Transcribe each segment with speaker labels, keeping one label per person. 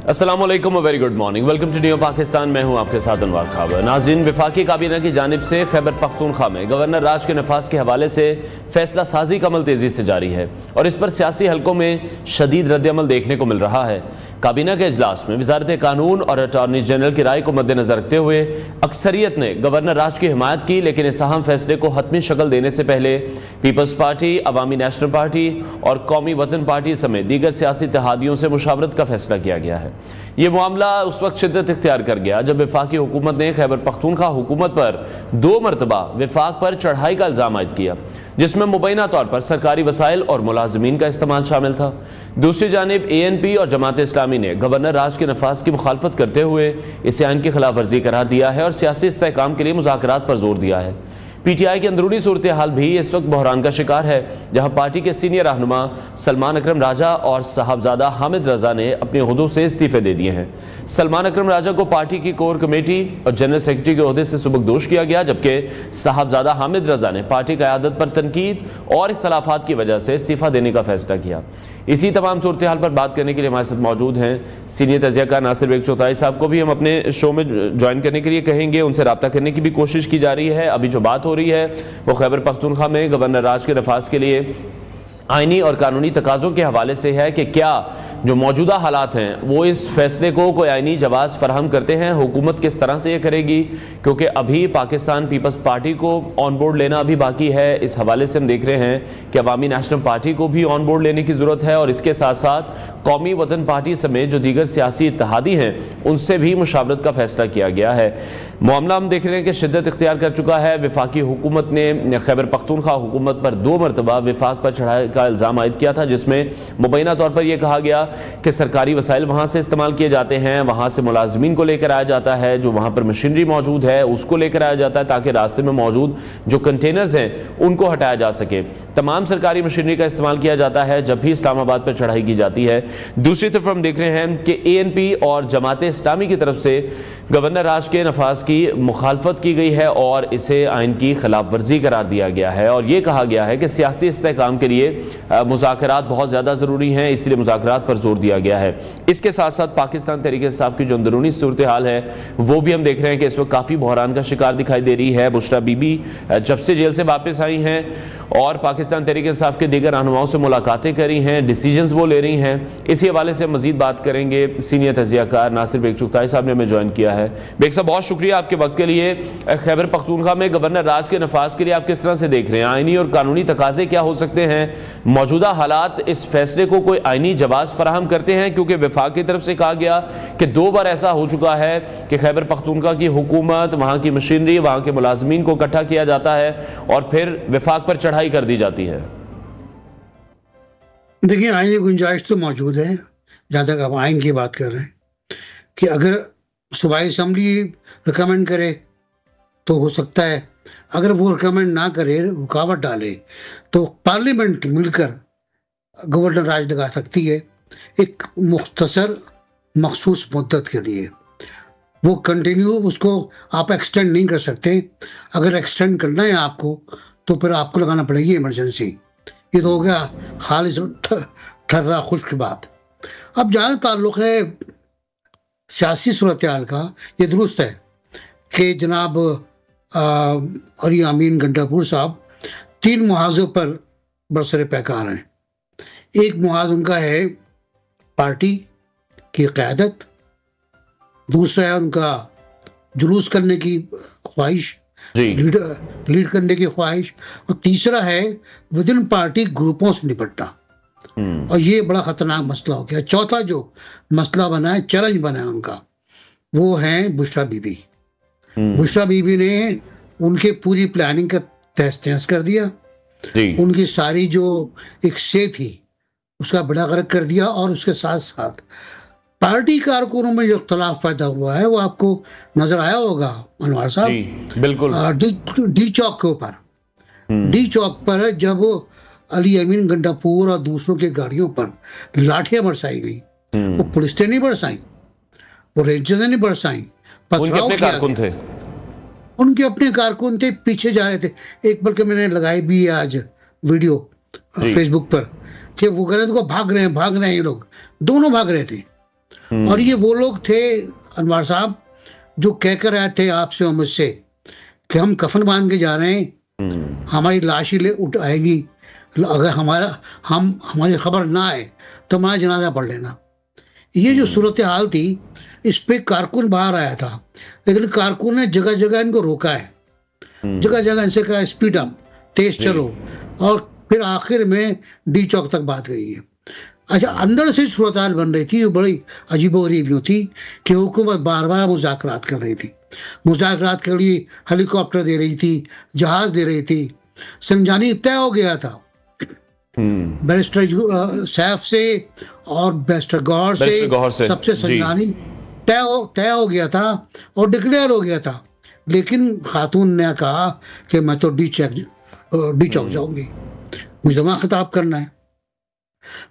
Speaker 1: अस्सलामुअलैकुम, very good morning, welcome to new Pakistan. मैं हूं आपके साथ अनवर खाबर। नाज़रीन, वफाकी काबीना की जानिब से खैबर पख्तूनख्वा में गवर्नर राज के नफाज के हवाले से फैसला साजी का अमल तेज़ी से जारी है और इस पर सियासी हलकों में शदीद रद्द-ए-अमल देखने को मिल रहा है। काबीना के इजलास में वजारत कानून और अटॉर्नी जनरल की राय को मद्देनजर रखते हुए अक्सरियत ने गवर्नर राज की हिमायत की, लेकिन इस अहम फैसले को हतमी शक्ल देने से पहले पीपल्स पार्टी, अवामी नेशनल पार्टी और कौमी वतन पार्टी समेत दीगर सियासी इत्तेहादियों से मुशावरत का फैसला किया गया है। ये मामला उस वक्त शिद्दत इख्तियार कर गया जब वफाकी हुकूमत ने खैबर पख्तूनख्वा हुकूमत पर 2 मरतबा वफाक पर चढ़ाई का इल्ज़ाम आयद किया, जिसमें मुबैना तौर पर सरकारी वसाइल और मुलाजमीन का इस्तेमाल शामिल था। दूसरी जानिब ANP और जमात इस्लामी ने गवर्नर राज के नफाज की मुखालफत करते हुए इसे आइन की खिलाफ वर्जी करार दिया है और सियासी इस्तेहकाम के लिए मुज़ाकरात पर जोर दिया है। PTI की अंदरूनी सूरत हाल भी इस वक्त बहरान का शिकार है, जहाँ पार्टी के सीनियर रहनुमा सलमान अकरम राजा और साहबजादा हामिद रजा ने अपने ओहदों से इस्तीफे दे दिए हैं। सलमान अकरम राजा को पार्टी की कोर कमेटी और जनरल सेक्रेटरी के ओहदे से सुबकदोश किया गया, जबकि साहबजादा हामिद रजा ने पार्टी क़यादत पर तनकीद और इख्तलाफात की वजह से इस्तीफा देने का फैसला किया। इसी तमाम सूरत हाल पर बात करने के लिए हमारे साथ मौजूद हैं सीनियर तजियाकार नासिर बेग चौथाई साहब को भी हम अपने शो में ज्वाइन करने के लिए कहेंगे। उनसे रब्ता करने की भी कोशिश की जा रही है। अभी जो बात हो रही है वो खैबर पख्तूनख्वा में गवर्नर राज के नफाज के लिए आइनी और कानूनी तकाज़ों के हवाले से है कि क्या जो मौजूदा हालात हैं वो इस फैसले को कोई आइनी जवाज़ फराहम करते हैं, हुकूमत किस तरह से ये करेगी, क्योंकि अभी पाकिस्तान पीपल्स पार्टी को ऑन बोर्ड लेना अभी बाकी है। इस हवाले से हम देख रहे हैं कि अवामी नेशनल पार्टी को भी ऑन बोर्ड लेने की ज़रूरत है और इसके साथ साथ कौमी वतन पार्टी समेत जो दीगर सियासी इत्तेहादी हैं उनसे भी मुशावरत का फैसला किया गया है। मामला हम देख रहे हैं कि शिद्दत इख्तियार कर चुका है। वफाकी हुकूमत ने खैबर पख्तूनख्वा हुकूमत पर 2 मरतबा वफाक पर चढ़ाई का इल्ज़ाम आयद किया था, जिसमें मुबैना तौर पर यह कहा गया कि सरकारी वसाइल वहाँ से इस्तेमाल किए जाते हैं, वहाँ से मुलाजमीन को लेकर आया जाता है, जो वहाँ पर मशीनरी मौजूद है उसको लेकर आया जाता है ताकि रास्ते में मौजूद जो कंटेनर्स हैं उनको हटाया जा सके। तमाम सरकारी मशीनरी का इस्तेमाल किया जाता है जब भी इस्लामाबाद पर चढ़ाई की जाती है। दूसरी तरफ हम देख रहे हैं कि ANP और जमात इस्लामी की तरफ से गवर्नर राज के नफाज की मुखालफत की गई है और इसे आइन की खिलाफ वर्जी करार दिया गया है और ये कहा गया है कि सियासी इस्तेहकाम के लिए मुज़ाकरात बहुत ज़्यादा ज़रूरी हैं, इसलिए मुज़ाकरात पर जोर दिया गया है। इसके साथ साथ पाकिस्तान तहरीक इंसाफ की जो अंदरूनी सूरत हाल है वो भी हम देख रहे हैं कि इस वक्त काफ़ी बहरान का शिकार दिखाई दे रही है। बुशरा बीबी जब से जेल से वापस आई हैं और पाकिस्तान तहरीक इंसाफ के दीगर रहनुमाओं से मुलाकातें करी हैं, डिसीजंस वो ले रही हैं। इसी हवाले से मज़ीद बात करेंगे। सीनियर तजियाकार नासिर बेग चौथाई साहब ने हमें ज्वाइन किया है। बेग साहब, बहुत शुक्रिया आपके वक्त के लिए। खैबर पख्तूनख्वा में गवर्नर राज के नफाज के लिए आप किस तरह से देख रहे हैं? आइनी और कानूनी तकाजे क्या हो सकते हैं? मौजूदा हालात इस फैसले को कोई आइनी जवाज़ फराहम करते हैं? क्योंकि वफाक की तरफ से कहा गया कि 2 बार ऐसा हो चुका है कि खैबर पख्तूनख्वा की हुकूमत, वहाँ की मशीनरी, वहाँ के मुलाजमीन को इकट्ठा किया जाता है और फिर वफाक पर चढ़ाई कर दी जाती है।
Speaker 2: देखिए, आइनी गुंजाइश तो मौजूद है। जहाँ तक आप आइन की बात कर रहे हैं कि अगर सूबाई असम्बली रिकमेंड करे तो हो सकता है, अगर वो रिकमेंड ना करे, रुकावट डाले, तो पार्लियामेंट मिलकर गवर्नर राज लगा सकती है एक मुख्तसर मखसूस मुद्दत के लिए। वो कंटिन्यू उसको आप एक्सटेंड नहीं कर सकते। अगर एक्सटेंड करना है आपको तो फिर आपको लगाना पड़ेगी इमरजेंसी। ये तो हो गया खालिस ठर्रा खुश्क बात। अब जहाँ ताल्लुक़ है सियासी सूरत हाल का, ये दुरुस्त है कि जनाब अली अमीन गंडापुर साहब 3 मुहाज़ों पर बरसरे पैकार हैं। एक मुहाज उनका है पार्टी की क़यादत, दूसरा है उनका जुलूस करने की ख्वाहिश, लीड करने की ख्वाहिश, और तीसरा है विद इन पार्टी ग्रुपों से निपटना। और ये बड़ा खतरनाक मसला हो गया। चौथा जो मसला बना है, चैलेंज बना है उनका, वो है बुशरा बीबी। बुशरा बीबी ने उनके पूरी प्लानिंग का तहस-नहस कर दिया। उनकी सारी जो एक से थी उसका बड़ा गर्क कर दिया और उसके साथ साथ पार्टी कारकुनों में जो इख्तलाफ पैदा हुआ है वो आपको नजर आया होगा अनवर साहब।
Speaker 1: बिल्कुल।
Speaker 2: डी चौक के ऊपर, डी चौक पर जब अली अमीन गंडापुर और दूसरों के गाड़ियों पर लाठियां बरसाई गई, वो पुलिस ने नहीं बरसाई, वो रेंजर्स ने नहीं बरसाई, पथराव किया गया। उनके अपने कारकुन थे, पीछे जा रहे थे। एक बल्कि मैंने लगाई भी आज वीडियो फेसबुक पर कि वो कह रहे थे भाग रहे हैं ये लोग, दोनों भाग रहे थे। और ये वो लोग थे अनवर साहब जो कहकर आए थे आपसे और मुझसे कि हम कफन बांध के जा रहे हैं, हमारी लाश ही ले उठ आएगी, अगर हमारी खबर ना आए तो हमारा जनाजा पढ़ लेना। ये जो सूरत हाल थी, इस पे कारकुन बाहर आया था, लेकिन कारकुन ने जगह जगह इनको रोका है, जगह जगह इनसे कहा स्पीड अप, तेज चलो, और फिर आखिर में डी चौक तक बात गई है। अच्छा, अंदर से सूरत हाल बन रही थी, वो बड़ी अजीबोगरीब यूँ थी कि हुकूमत बार बार मुज़ाकरात कर रही थी, मुज़ाकरात के लिए हेलीकॉप्टर दे रही थी, जहाज दे रही थी। संजानी तय हो गया था बैरिस्टर सैफ से और बैरिस्टर गौहर से सबसे संजानी तय हो गया था और डिक्लेयर हो गया था, लेकिन खातून ने कहा कि मैं तो डी चौक जाऊंगी, मुझे वहां खिताब करना है।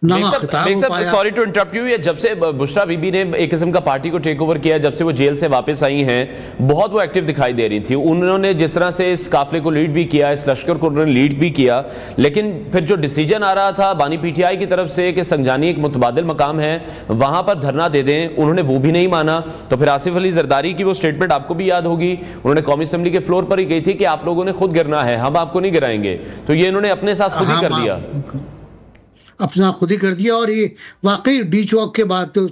Speaker 1: सॉरी टू इंटरप्ट यू, जब से बुशरा बीबी ने एक किस्म का पार्टी को टेक ओवर किया, जब से वो जेल से वापस आई हैं, बहुत वो एक्टिव दिखाई दे रही थी। उन्होंने जिस तरह से इस काफिले को लीड भी किया, इस लश्कर को उन्होंने लीड भी किया, लेकिन फिर जो डिसीजन आ रहा था बानी पीटीआई की तरफ से कि संजानी एक मुतबादिल मकाम है, वहां पर धरना दे दें, उन्होंने वो भी नहीं माना। तो फिर आसिफ अली जरदारी की वो स्टेटमेंट आपको भी याद होगी, उन्होंने कौमी असेंबली के फ्लोर पर ही गई थी कि आप लोगों ने खुद गिरना है, हम आपको नहीं गिराएंगे। तो ये इन्होंने अपने साथ खुद ही कर दिया,
Speaker 2: अपना खुद ही कर दिया। और ये वाकई डी चौक के बाद तो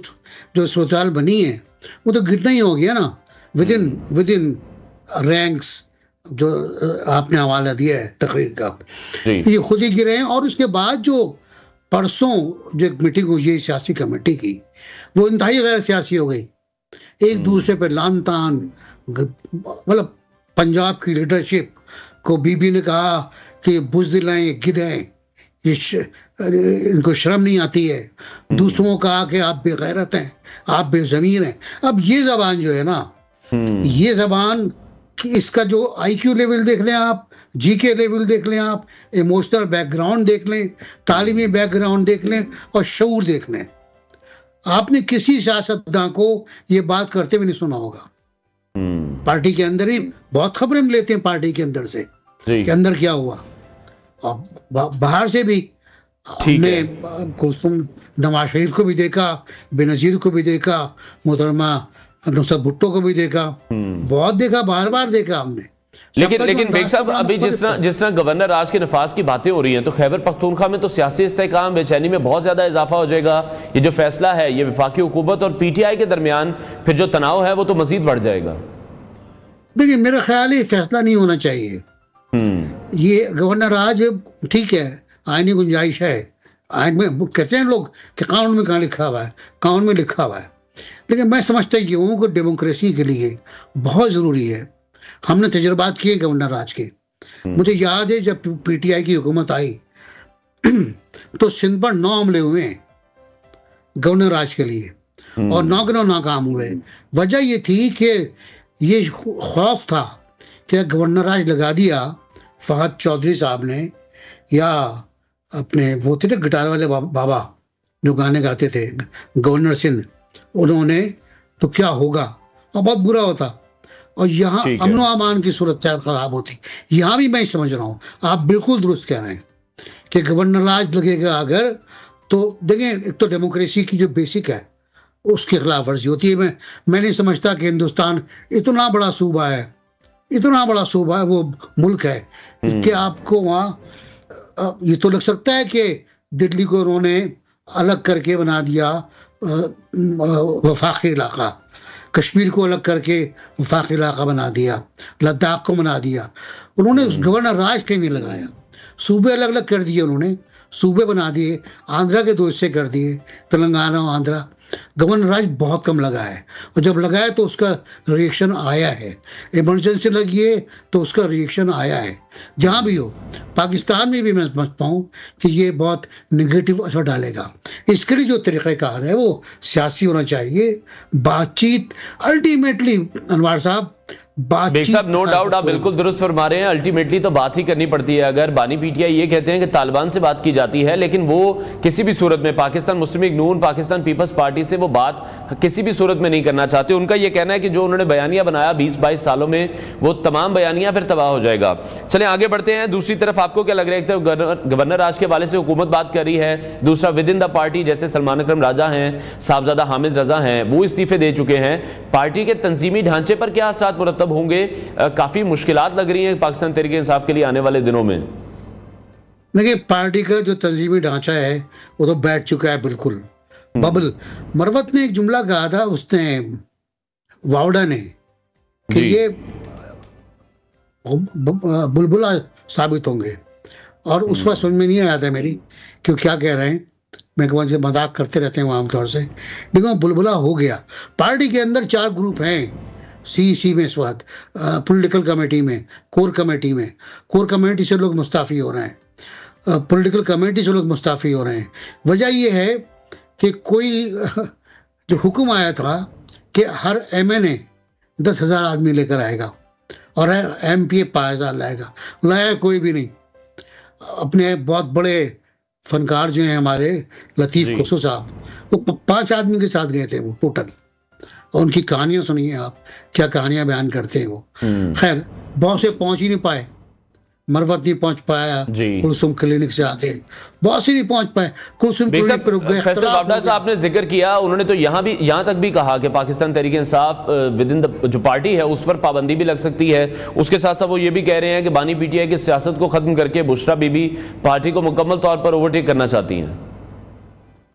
Speaker 2: जो सूरत बनी है वो तो गिरना ही हो गया ना, विद इन रैंक्स, जो आपने हवाला दिया है तकरीर का, ये खुद ही गिरे हैं। और उसके बाद जो परसों जो एक मीटिंग हुई है सियासी कमेटी की, वो इंतहाई गैर सियासी हो गई, एक दूसरे पे लान तान, मतलब पंजाब की लीडरशिप को बीबी ने कहा कि बुज़दिल हैं, ये गिद्ध हैं, इनको शर्म नहीं आती है, दूसरों का कि आप बेगैरत हैं, आप बेज़मीर हैं। अब ये जबान जो है ना, ये जबान, इसका जो आईक्यू लेवल देख लें आप, जीके लेवल देख लें आप, इमोशनल बैकग्राउंड देख लें, तालीमी बैकग्राउंड देख लें और शऊर देख लें, आपने किसी सियासतदान को ये बात करते हुए नहीं सुना होगा। पार्टी के अंदर ही बहुत खबरें लेते हैं, पार्टी के अंदर से कि अंदर क्या हुआ, और बाहर से भी हमने कुलसुम नवाज शरीफ को भी देखा, बेनजीर को भी देखा, मोहतरमा नुसरत भुट्टो को भी देखा, बहुत देखा, बार बार देखा हमने।
Speaker 1: लेकिन बेग साहब, अभी जिस तरह गवर्नर राज के नफाज की बातें हो रही हैं, तो खैबर पख्तूनख्वा में तो सियासी इस्तेहकाम, बेचैनी में बहुत ज्यादा इजाफा हो जाएगा। ये जो फैसला है, ये वफाकी हुकूमत और पीटीआई के दरमियान फिर जो तनाव है वो तो मजीद बढ़ जाएगा।
Speaker 2: देखिए, मेरा ख्याल है फैसला नहीं होना चाहिए। ये गवर्नर राज ठीक है, आईनी गुंजाइश है, आइन में कहते हैं लोग कि कानून में कहाँ लिखा हुआ है, कानून में लिखा हुआ है, लेकिन मैं समझता हूँ कि डेमोक्रेसी के लिए बहुत ज़रूरी है। हमने तजुर्बात किए गवर्नर राज के। मुझे याद है जब पीटीआई की हुकूमत आई तो सिंध पर 9 हमले हुए हैं गवर्नर राज के लिए, और 9 के 9 नाकाम हुए। वजह ये थी कि ये खौफ था कि गवर्नर राज लगा दिया फहद चौधरी साहब ने, या अपने वो थे ना गिटार वाले बाबा जो गाने गाते थे, गवर्नर सिंध, उन्होंने, तो क्या होगा, और बहुत बुरा होता, और यहाँ अमनो अमान की सूरत खराब होती। यहाँ भी मैं समझ रहा हूँ, आप बिल्कुल दुरुस्त कह रहे हैं कि गवर्नर राज लगेगा अगर, तो देखें, एक तो डेमोक्रेसी की जो बेसिक है उसकी खिलाफ वर्जी होती है। मैं नहीं समझता कि हिंदुस्तान इतना बड़ा सूबा है, इतना बड़ा सूबा है, वो मुल्क है कि आपको वहाँ ये तो लग सकता है कि दिल्ली को उन्होंने अलग करके बना दिया वफाकी इलाका, कश्मीर को अलग करके वफाकी इलाका बना दिया, लद्दाख को बना दिया। उन्होंने गवर्नर राज कहीं नहीं लगाया, सूबे अलग अलग कर दिए, उन्होंने सूबे बना दिए, आंध्रा के 2 हिस्से कर दिए, तेलंगाना और आंध्रा। गवर्नर राज बहुत कम लगा है, और जब लगाया तो उसका रिएक्शन आया है। इमरजेंसी लगी है तो उसका रिएक्शन आया है। जहाँ भी हो, पाकिस्तान में भी मैं समझता हूँ कि ये बहुत नेगेटिव असर डालेगा। इसके लिए जो तरीक़ाकार है वो सियासी होना चाहिए, बातचीत। अल्टीमेटली अनवर साहब,
Speaker 1: बेग साहब, नो डाउट आप बिल्कुल दुरुस्त फरमा रहे हैं। अल्टीमेटली तो बात ही करनी पड़ती है। अगर बानी पीटीआई ये कहते हैं कि तालिबान से बात की जाती है, लेकिन वो किसी भी सूरत में पाकिस्तान मुस्लिम लीग नून, पाकिस्तान पीपल्स पार्टी से वो बात किसी भी सूरत में नहीं करना चाहते। उनका ये कहना है कि जो उन्होंने बयानिया बनाया 20-22 सालों में, वो तमाम बयानिया फिर तबाह हो जाएगा। चलें आगे बढ़ते हैं। दूसरी तरफ आपको क्या लग रहा है, एक तरफ गवर्नर राज के हवाले से हुकूमत बात कर रही है, दूसरा विद इन द पार्टी जैसे सलमान अकरम राजा हैं, साहबजादा हामिद रजा हैं, वो इस्तीफे दे चुके हैं। पार्टी के तंजीमी ढांचे पर क्या असरात मुरतब होंगे? काफी मुश्किलात लग रही हैं पाकिस्तान तहरीक इंसाफ के लिए आने वाले दिनों में।
Speaker 2: देखिए, पार्टी का जो तंजीमी ढांचा है वो तो बैठ चुका है बिल्कुल बबल। मरवत ने एक जुमला कहा था, उसने वावड़ा ने, कि ये बुलबुला साबित होंगे, और उस वक्त समझ में नहीं आया था मेरी क्यों क्या कह रहे हैं। मैं कहूँ से मजाक करते रहते हैं वो आमतौर से, लेकिन बुलबुला हो गया। पार्टी के अंदर 4 ग्रुप हैं सीईसी में इस वक्त, पॉलिटिकल कमेटी में, कोर कमेटी से लोग मुस्ताफ़ी हो रहे हैं, पॉलिटिकल कमेटी से लोग मुस्ताफ़ी हो रहे हैं। वजह यह है कि कोई जो हुक्म आया था कि हर एमएनए 10,000 आदमी लेकर आएगा और एमपीए 5,000 लाया कोई भी नहीं। अपने बहुत बड़े फनकार जो हैं हमारे लतीफ़ खुसो साहब, वो 5 आदमी के साथ गए थे वो टोटल, और उनकी कहानियां सुनिए आप, क्या कहानियां बयान करते हैं वो। खैर बहुत से पहुंच ही नहीं पाए, मरवत नहीं पहुंच पाया, कुलसुम क्लिनिक से आगे बहुत से नहीं पहुंच पाए, कुलसुम क्लिनिक पर रुक गए।
Speaker 1: फैसल बावड़ा का आपने जिक्र किया, उन्होंने तो यहाँ तक भी कहा कि Pakistan Tehreek Insaf with in the जो पार्टी है उस पर पाबंदी भी लग सकती है। उसके साथ साथ वो ये भी कह रहे हैं कि बानी पीटीआई की सियासत को खत्म करके बुशरा बीबी पार्टी को मुकम्मल तौर पर ओवरटेक करना चाहती हैं।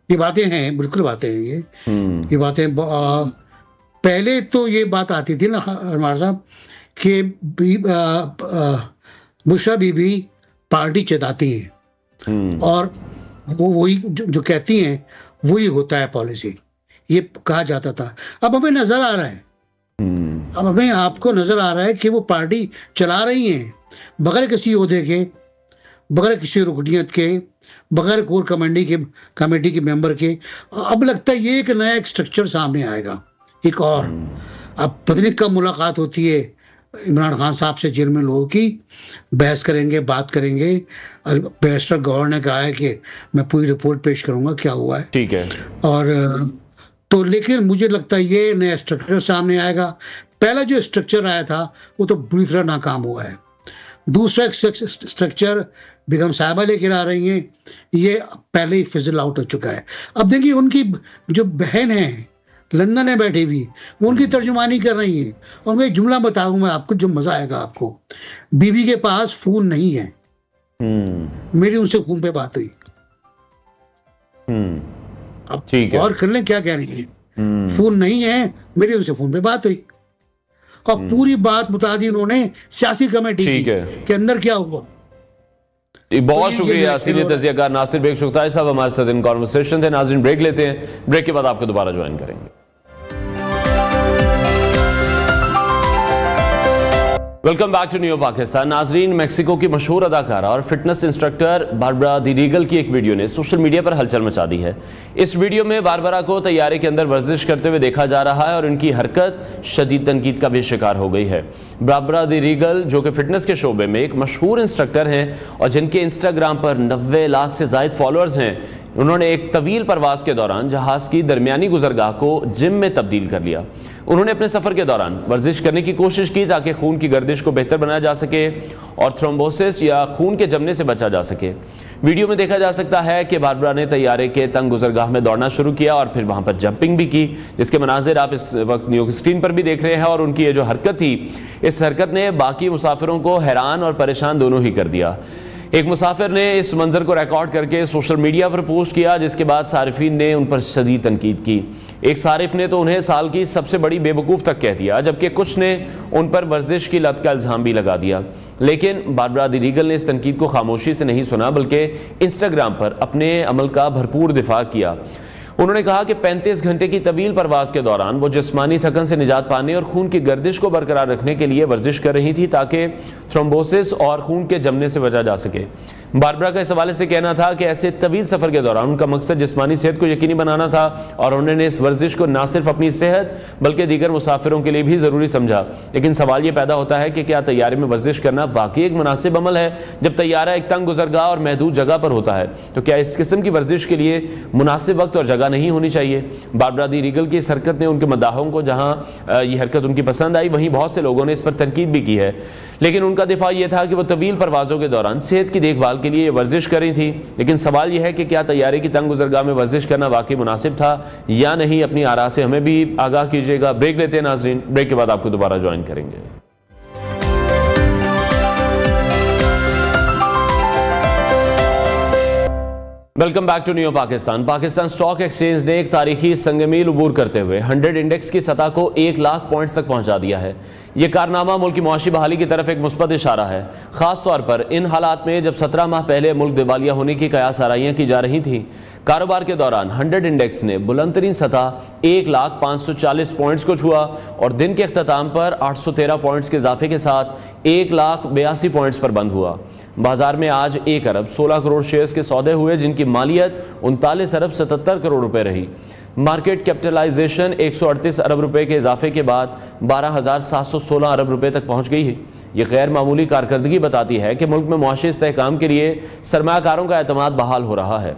Speaker 2: ये बातें हैं, बिल्कुल बातें हैं, ये बातें पहले तो ये बात आती थी ना हमारे साहब कि बुशरा बीबी पार्टी चलाती हैं और वो वही जो कहती हैं वही होता है पॉलिसी, ये कहा जाता था। अब हमें नजर आ रहा है, अब हमें आपको नजर आ रहा है कि वो पार्टी चला रही हैं बगैर किसी ओहदे के, बगैर किसी रुकनीत के, बगैर कोर कमेटी के मेंबर के। अब लगता है ये एक नया स्ट्रक्चर सामने आएगा, एक और। अब पता नहीं कब मुलाकात होती है इमरान खान साहब से जेल में, लोगों की बहस करेंगे, बात करेंगे। बैरिस्टर गौहर ने कहा है कि मैं पूरी रिपोर्ट पेश करूंगा क्या हुआ है, ठीक है। और तो लेकिन मुझे लगता है ये नया स्ट्रक्चर सामने आएगा। पहला जो स्ट्रक्चर आया था वो तो बुरी तरह नाकाम हुआ है। दूसरा स्ट्रक्चर बेगम साहिबा लेकर आ रही हैं, ये पहले ही फिजल आउट हो चुका है। अब देखिए उनकी जो बहन है लंदन में बैठी हुई, वो उनकी तर्जुमानी कर रही है। और मैं जुमला बताऊंगा आपको जो मजा आएगा आपको। बीबी के पास फोन नहीं है, मेरी उनसे फोन पे बात हुई। अब और कर लें क्या कह रही है, फोन नहीं है, मेरी उनसे फोन पे बात हुई और पूरी बात बता दी उन्होंने सियासी कमेटी के अंदर क्या हुआ।
Speaker 1: बहुत शुक्रिया सीनियर तजियाकार नासिर बेग शुक्ताई साहब, हमारे साथ इन कॉन्वर्सेशन थे। नाज़रीन ब्रेक लेते हैं, ब्रेक के बाद आपको दोबारा ज्वाइन करेंगे। Welcome back to new Pakistan. नाजरीन, मेक्सिको की मशहूर अदाकारा और fitness instructor Barbara de Regil की एक वीडियो ने सोशल मीडिया पर हलचल मचा दी है। इस वीडियो में बारबरा को तैयारी के अंदर वर्जिश करते हुए देखा जा रहा है और उनकी हरकत शदीद तनकीद का भी शिकार हो गई है। बारबरा दी रीगल जो कि फिटनेस के शोबे में एक मशहूर इंस्ट्रक्टर हैं और जिनके इंस्टाग्राम पर 90 लाख से ज़ायद फॉलोअर्स हैं, उन्होंने एक तवील परवास के दौरान जहाज़ की दरमियानी गुजरगाह को जिम में तब्दील कर लिया। उन्होंने अपने सफ़र के दौरान वर्जिश करने की कोशिश की ताकि खून की गर्दिश को बेहतर बनाया जा सके और थ्रोम्बोसिस या खून के जमने से बचा जा सके। वीडियो में देखा जा सकता है कि बारबरा ने तैयारे के तंग गुजरगाह में दौड़ना शुरू किया और फिर वहां पर जंपिंग भी की, जिसके मनाजिर आप इस वक्त न्यूज़ स्क्रीन पर भी देख रहे हैं। और उनकी ये जो हरकत थी, इस हरकत ने बाकी मुसाफिरों को हैरान और परेशान दोनों ही कर दिया। एक मुसाफिर ने इस मंजर को रिकॉर्ड करके सोशल मीडिया पर पोस्ट किया, जिसके बाद सारिफीन ने उन पर शदीद तनकीद की। एक सारिफ ने तो उन्हें साल की सबसे बड़ी बेवकूफ़ तक कह दिया, जबकि कुछ ने उन पर वर्जिश की लत का इल्ज़ाम भी लगा दिया। लेकिन बारबरा दी रीगल ने इस तनकीद को खामोशी से नहीं सुना, बल्कि इंस्टाग्राम पर अपने अमल का भरपूर दिफा किया। उन्होंने कहा कि 35 घंटे की तवील परवास के दौरान वो जिस्मानी थकन से निजात पाने और खून की गर्दिश को बरकरार रखने के लिए वर्जिश कर रही थी ताकि थ्रोम्बोसिस और खून के जमने से बचा जा सके। बारबरा का इस हवाले से कहना था कि ऐसे तवील सफर के दौरान उनका मकसद जिस्मानी सेहत को यकीनी बनाना था और उन्होंने इस वर्जिश को न सिर्फ अपनी सेहत बल्कि दीगर मुसाफिरों के लिए भी ज़रूरी समझा। लेकिन सवाल ये पैदा होता है कि क्या तैयारे में वर्जिश करना वाकई एक मुनासिब अमल है? जब तैयारा एक तंग गुजरगाह और महदूद जगह पर होता है तो क्या इस किस्म की वर्जिश के लिए मुनासिब वक्त और जगह नहीं होनी चाहिए? बारबरा दी रीगल की इस हरकत ने उनके मदाहों को जहाँ ये हरकत उनकी पसंद आई, वहीं बहुत से लोगों ने इस पर तनकीद भी की है। लेकिन उनका दिफा यह था कि वो तवील परवाज़ों के दौरान सेहत की देखभाल के लिए ये वर्जिश कर रही थी। लेकिन सवाल यह है कि क्या तैयारी की तंग गुजरगाह में वर्जिश करना वाकई मुनासिब था या नहीं? अपनी आरा से हमें भी आगाह कीजिएगा। ब्रेक लेते हैं नाज़रीन, ब्रेक के बाद आपको दोबारा ज्वाइन करेंगे। Welcome back to new Pakistan. Pakistan stock exchange ने एक तारीखी संगमील उबूर करते हुए 100 इंडेक्स की सतह को 1 लाख पॉइंट्स तक पहुंचा दिया है। यह कारनामा मुल्क की मुआशी बहाली की तरफ एक मुस्बत इशारा है, खास तौर पर इन हालात में जब 17 माह पहले मुल्क दिवालिया होने की कयास आराइयां की जा रही थीं। कारोबार के दौरान 100 इंडेक्स ने बुलंदतरीन सतह 1,540 पॉइंट्स को छुआ और दिन के अख्ताम पर 813 पॉइंट्स के इजाफे के साथ 1,82 पॉइंट्स पर बंद हुआ। बाजार में आज 1 अरब 16 करोड़ शेयर्स के सौदे हुए, जिनकी मालियत 39 अरब 77 करोड़ रुपए रही। मार्केट कैपिटलाइजेशन 138 अरब रुपए के इजाफे के बाद 12,716 अरब रुपए तक पहुंच गई है। ये गैर मामूली कारकर्दगी बताती है कि मुल्क में मुआशी इस्तेहकाम के लिए सरमायाकारों का एतमाद बहाल हो रहा है।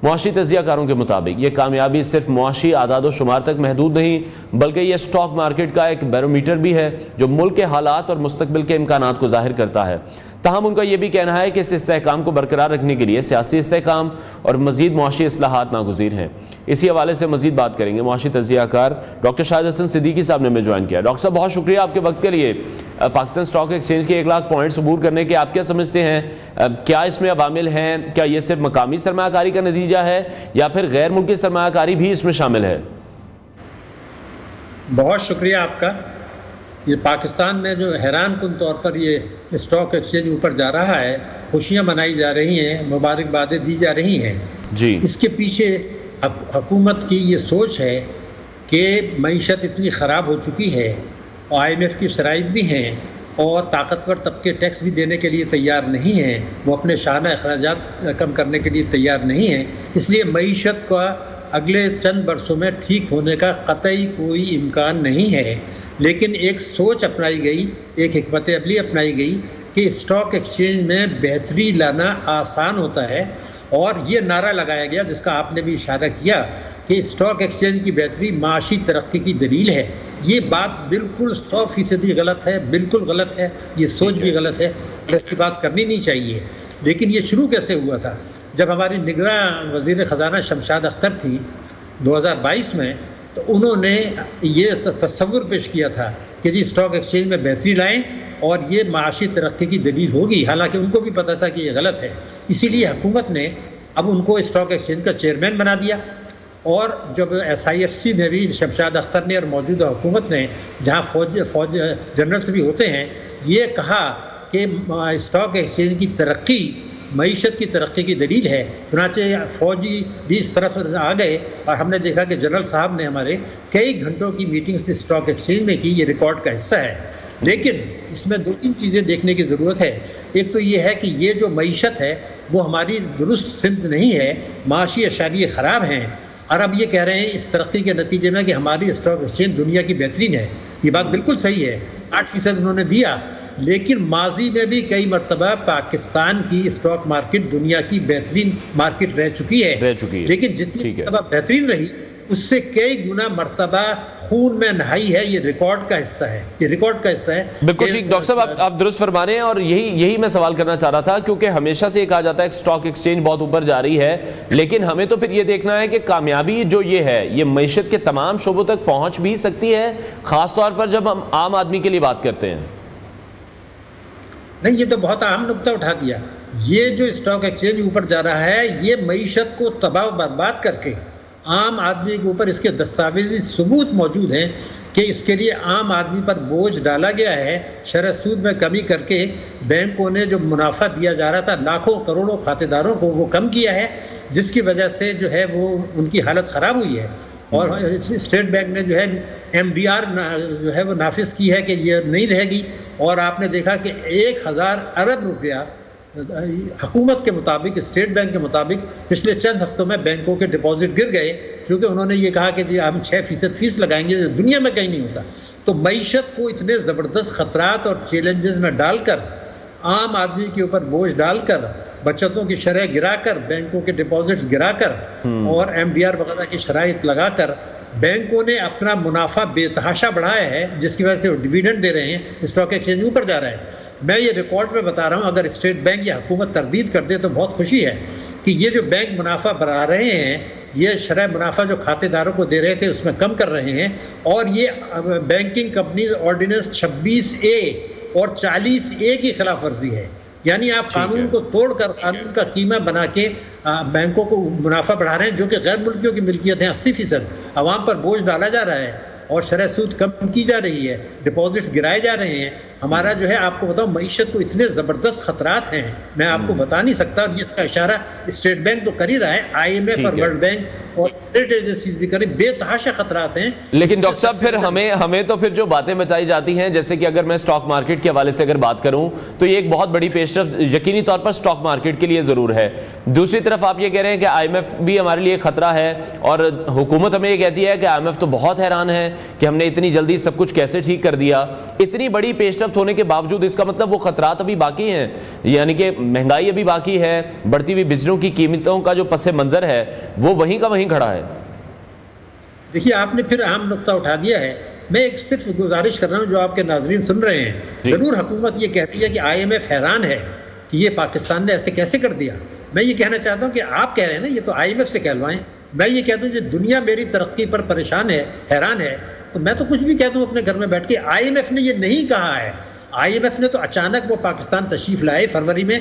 Speaker 1: मुआशी तजियाकारों के मुताबिक ये कामयाबी सिर्फ मुआशी आदाद व शुमार तक महदूद नहीं, बल्कि यह स्टॉक मार्केट का एक बैरोमीटर भी है जो मुल्क के हालात और मुस्तकबिल के इम्कानात को जाहिर करता है। ताहम उनका यह भी कहना है कि इस इस्तेहकाम को बरकरार रखने के लिए सियासी इस्तेहकाम और मजीद मुआशी इस्लाहात नागुज़ीर हैं। इसी हवाले से मजीद बात करेंगे मुआशी तजियाकार डॉक्टर शाहिद हसन सिद्दीकी साहब ने हमें ज्वाइन किया। डॉक्टर साहब, बहुत शुक्रिया आपके वक्त के लिए। पाकिस्तान स्टॉक एक्सचेंज के 1 लाख पॉइंट्स अबूर करने के आप क्या समझते हैं? क्या इसमें अवामिल हैं? क्या ये सिर्फ मकामी सरमायाकारी का नतीजा है या फिर गैर मुल्की सरमायाकारी भी इसमें शामिल है?
Speaker 3: बहुत शुक्रिया आपका। ये पाकिस्तान में जो हैरान कुन तौर पर ये स्टॉक एक्सचेंज ऊपर जा रहा है, खुशियां मनाई जा रही हैं, मुबारकबादें दी जा रही हैं जी। इसके पीछे हुकूमत की ये सोच है कि मईशत इतनी ख़राब हो चुकी है और IMF की शराइत भी हैं और ताकतवर तबके टैक्स भी देने के लिए तैयार नहीं हैं, वो अपने शाना अखराजात कम करने के लिए तैयार नहीं हैं। इसलिए मईशत का अगले चंद बरसों में ठीक होने का कतई कोई इम्कान नहीं है। लेकिन एक सोच अपनाई गई, एक हिकमत अमली अपनाई गई कि स्टॉक एक्सचेंज में बेहतरी लाना आसान होता है और ये नारा लगाया गया जिसका आपने भी इशारा किया कि स्टॉक एक्सचेंज की बेहतरी माशी तरक्की की दलील है। ये बात बिल्कुल 100% गलत है, बिल्कुल गलत है, ये सोच भी गलत है और ऐसी बात करनी नहीं चाहिए। लेकिन ये शुरू कैसे हुआ था? जब हमारी निगरान वज़ीर ख़जाना शमशाद अख्तर थी 2022 में, तो उन्होंने ये तस्वुर पेश किया था कि जी स्टॉक एक्सचेंज में बेहतरी लाएं और ये माशी तरक्की की दलील होगी। हालांकि उनको भी पता था कि ये गलत है, इसीलिए हुकूमत ने अब उनको स्टॉक एक्सचेंज का चेयरमैन बना दिया। और जब SIFC में भी शमशाद अख्तर ने और मौजूदा हुकूमत ने, जहाँ फौज जनरल्स भी होते हैं, ये कहा कि स्टॉक एक्सचेंज की तरक्की मईशत की तरक्की की दलील है। चुनांचे फौजी भी इस तरफ आ गए और हमने देखा कि जनरल साहब ने हमारे कई घंटों की मीटिंग्स स्टॉक एक्सचेंज में की। ये रिकॉर्ड का हिस्सा है। लेकिन इसमें 2-3 चीज़ें देखने की ज़रूरत है। एक तो ये है कि ये जो मईशत है वो हमारी दुरुस्त सिमत नहीं है, माशी अशारिये ख़राब हैं और अब ये कह रहे हैं इस तरक्की के नतीजे में कि हमारी स्टॉक एक्सचेंज दुनिया की बेहतरीन है। ये बात बिल्कुल सही है, 60% उन्होंने दिया। लेकिन माजी में भी कई मरतबा पाकिस्तान की स्टॉक मार्केट दुनिया की बेहतरीन मार्केट रह चुकी है। लेकिन जितनी मरतबा बेहतरीन रही उससे कई गुना मरतबा खून में नहाई है। ये रिकॉर्ड का हिस्सा है, ये रिकॉर्ड का हिस्सा है।
Speaker 1: बिल्कुल ठीक डॉक्टर साहब, आप दुरुस्त फरमा रहे हैं और यही मैं सवाल करना चाह रहा था, क्योंकि हमेशा से कहा जाता है कि स्टॉक एक्सचेंज बहुत ऊपर जा रही है, लेकिन हमें तो फिर ये देखना है कि कामयाबी जो ये है ये मईशत के तमाम शोबों तक पहुंच भी सकती है, खासतौर पर जब हम आम आदमी के लिए बात करते हैं।
Speaker 3: नहीं, ये तो बहुत अहम नुक्ता उठा दिया। ये जो स्टॉक एक्सचेंज ऊपर जा रहा है ये मईशत को तबाह बर्बाद करके आम आदमी के ऊपर इसके दस्तावेजी सबूत मौजूद हैं कि इसके लिए आम आदमी पर बोझ डाला गया है। शरह सूद में कमी करके बैंकों ने जो मुनाफा दिया जा रहा था लाखों करोड़ों खातेदारों को वो कम किया है, जिसकी वजह से जो है वो उनकी हालत ख़राब हुई है। और स्टेट बैंक ने जो है MDR जो है वो नाफिज की है कि ये नहीं रहेगी। और आपने देखा कि 1000 अरब रुपया हुकूमत के मुताबिक, स्टेट बैंक के मुताबिक पिछले चंद हफ्तों में बैंकों के डिपॉजिट गिर गए, क्योंकि उन्होंने ये कहा कि जी हम 6% फीस लगाएंगे, जो दुनिया में कहीं नहीं होता। तो मईशत को इतने ज़बरदस्त ख़तरात और चैलेंजेस में डालकर, आम आदमी के ऊपर बोझ डालकर, बचतों की शरह गिराकर, बैंकों के डिपॉजिट्स गिराकर और MDR वगैरह की शराइत लगाकर बैंकों ने अपना मुनाफा बेतहाशा बढ़ाया है, जिसकी वजह से वो डिविडेंड दे रहे हैं, स्टॉक एक्सचेंज ऊपर जा रहा है। मैं ये रिकॉर्ड में बता रहा हूँ, अगर स्टेट बैंक या हुकूमत तरदीद कर दे तो बहुत खुशी है कि ये जो बैंक मुनाफा बढ़ा रहे हैं, ये शरह मुनाफा जो खातेदारों को दे रहे थे उसमें कम कर रहे हैं। और ये बैंकिंग कंपनीज ऑर्डिनेंस 26A और 40A की खिलाफ वर्जी है, यानी आप कानून को तोड़कर, कानून का कीमा बना के बैंकों को मुनाफा बढ़ा रहे हैं, जो कि गैर मुल्कियों की मिल्कियत है। 80% आवाम पर बोझ डाला जा रहा है और शरह सूद कम की जा रही है, डिपॉजिट्स गिराए जा रहे हैं। हमारा जो है, आपको बताऊं, मईशत को इतने ज़बरदस्त खतरात हैं, मैं आपको बता नहीं सकता। और जिसका इशारा स्टेट बैंक तो कर ही रहा है, IMF और वर्ल्ड बैंक और स्टेट एजेंसीज भी करें, बेतहाशा खतरात हैं।
Speaker 1: लेकिन डॉक्टर साहब, फिर हमें तो फिर जो बातें बताई जाती हैं, जैसे कि अगर मैं स्टॉक मार्केट के हवाले से अगर बात करूं तो ये एक बहुत बड़ी पेशरफ यकीनी तौर पर स्टॉक मार्केट के लिए ज़रूर है। दूसरी तरफ आप ये कह रहे हैं कि IMF भी हमारे लिए खतरा है, और हुकूमत हमें ये कहती है कि IMF तो बहुत हैरान है कि हमने इतनी जल्दी सब कुछ कैसे ठीक कर दिया। इतनी बड़ी पेशरफ होने के बावजूद इसका मतलब वो खतरात अभी बाकी हैं, यानी कि महंगाई अभी बाकी है, बढ़ती हुई बिजलियों की कीमतों का जो पस मंजर है वो वहीं का वहीं खड़ा है।
Speaker 3: देखिए, आपने फिर अहम नुक्ता उठा दिया है। मैं एक सिर्फ गुजारिश कर रहा हूं, जो आपके नाजरीन सुन रहे हैं, जरूर हुकूमत ये कहती है कि IMF हैरान है कि ये पाकिस्तान ने ऐसे कैसे कर दिया। मैं ये कहना चाहता हूं कि आप कह रहे हैं ना, ये तो IMF से कहलवाएं। मैं ये कहता हूं, जो दुनिया मेरी तरक्की पर परेशान है, हैरान है, तो मैं तो कुछ भी कहता हूं अपने घर में बैठ के। IMF ने ये नहीं कहा है। IMF ने तो अचानक वो पाकिस्तान तशरीफ लाए फरवरी में,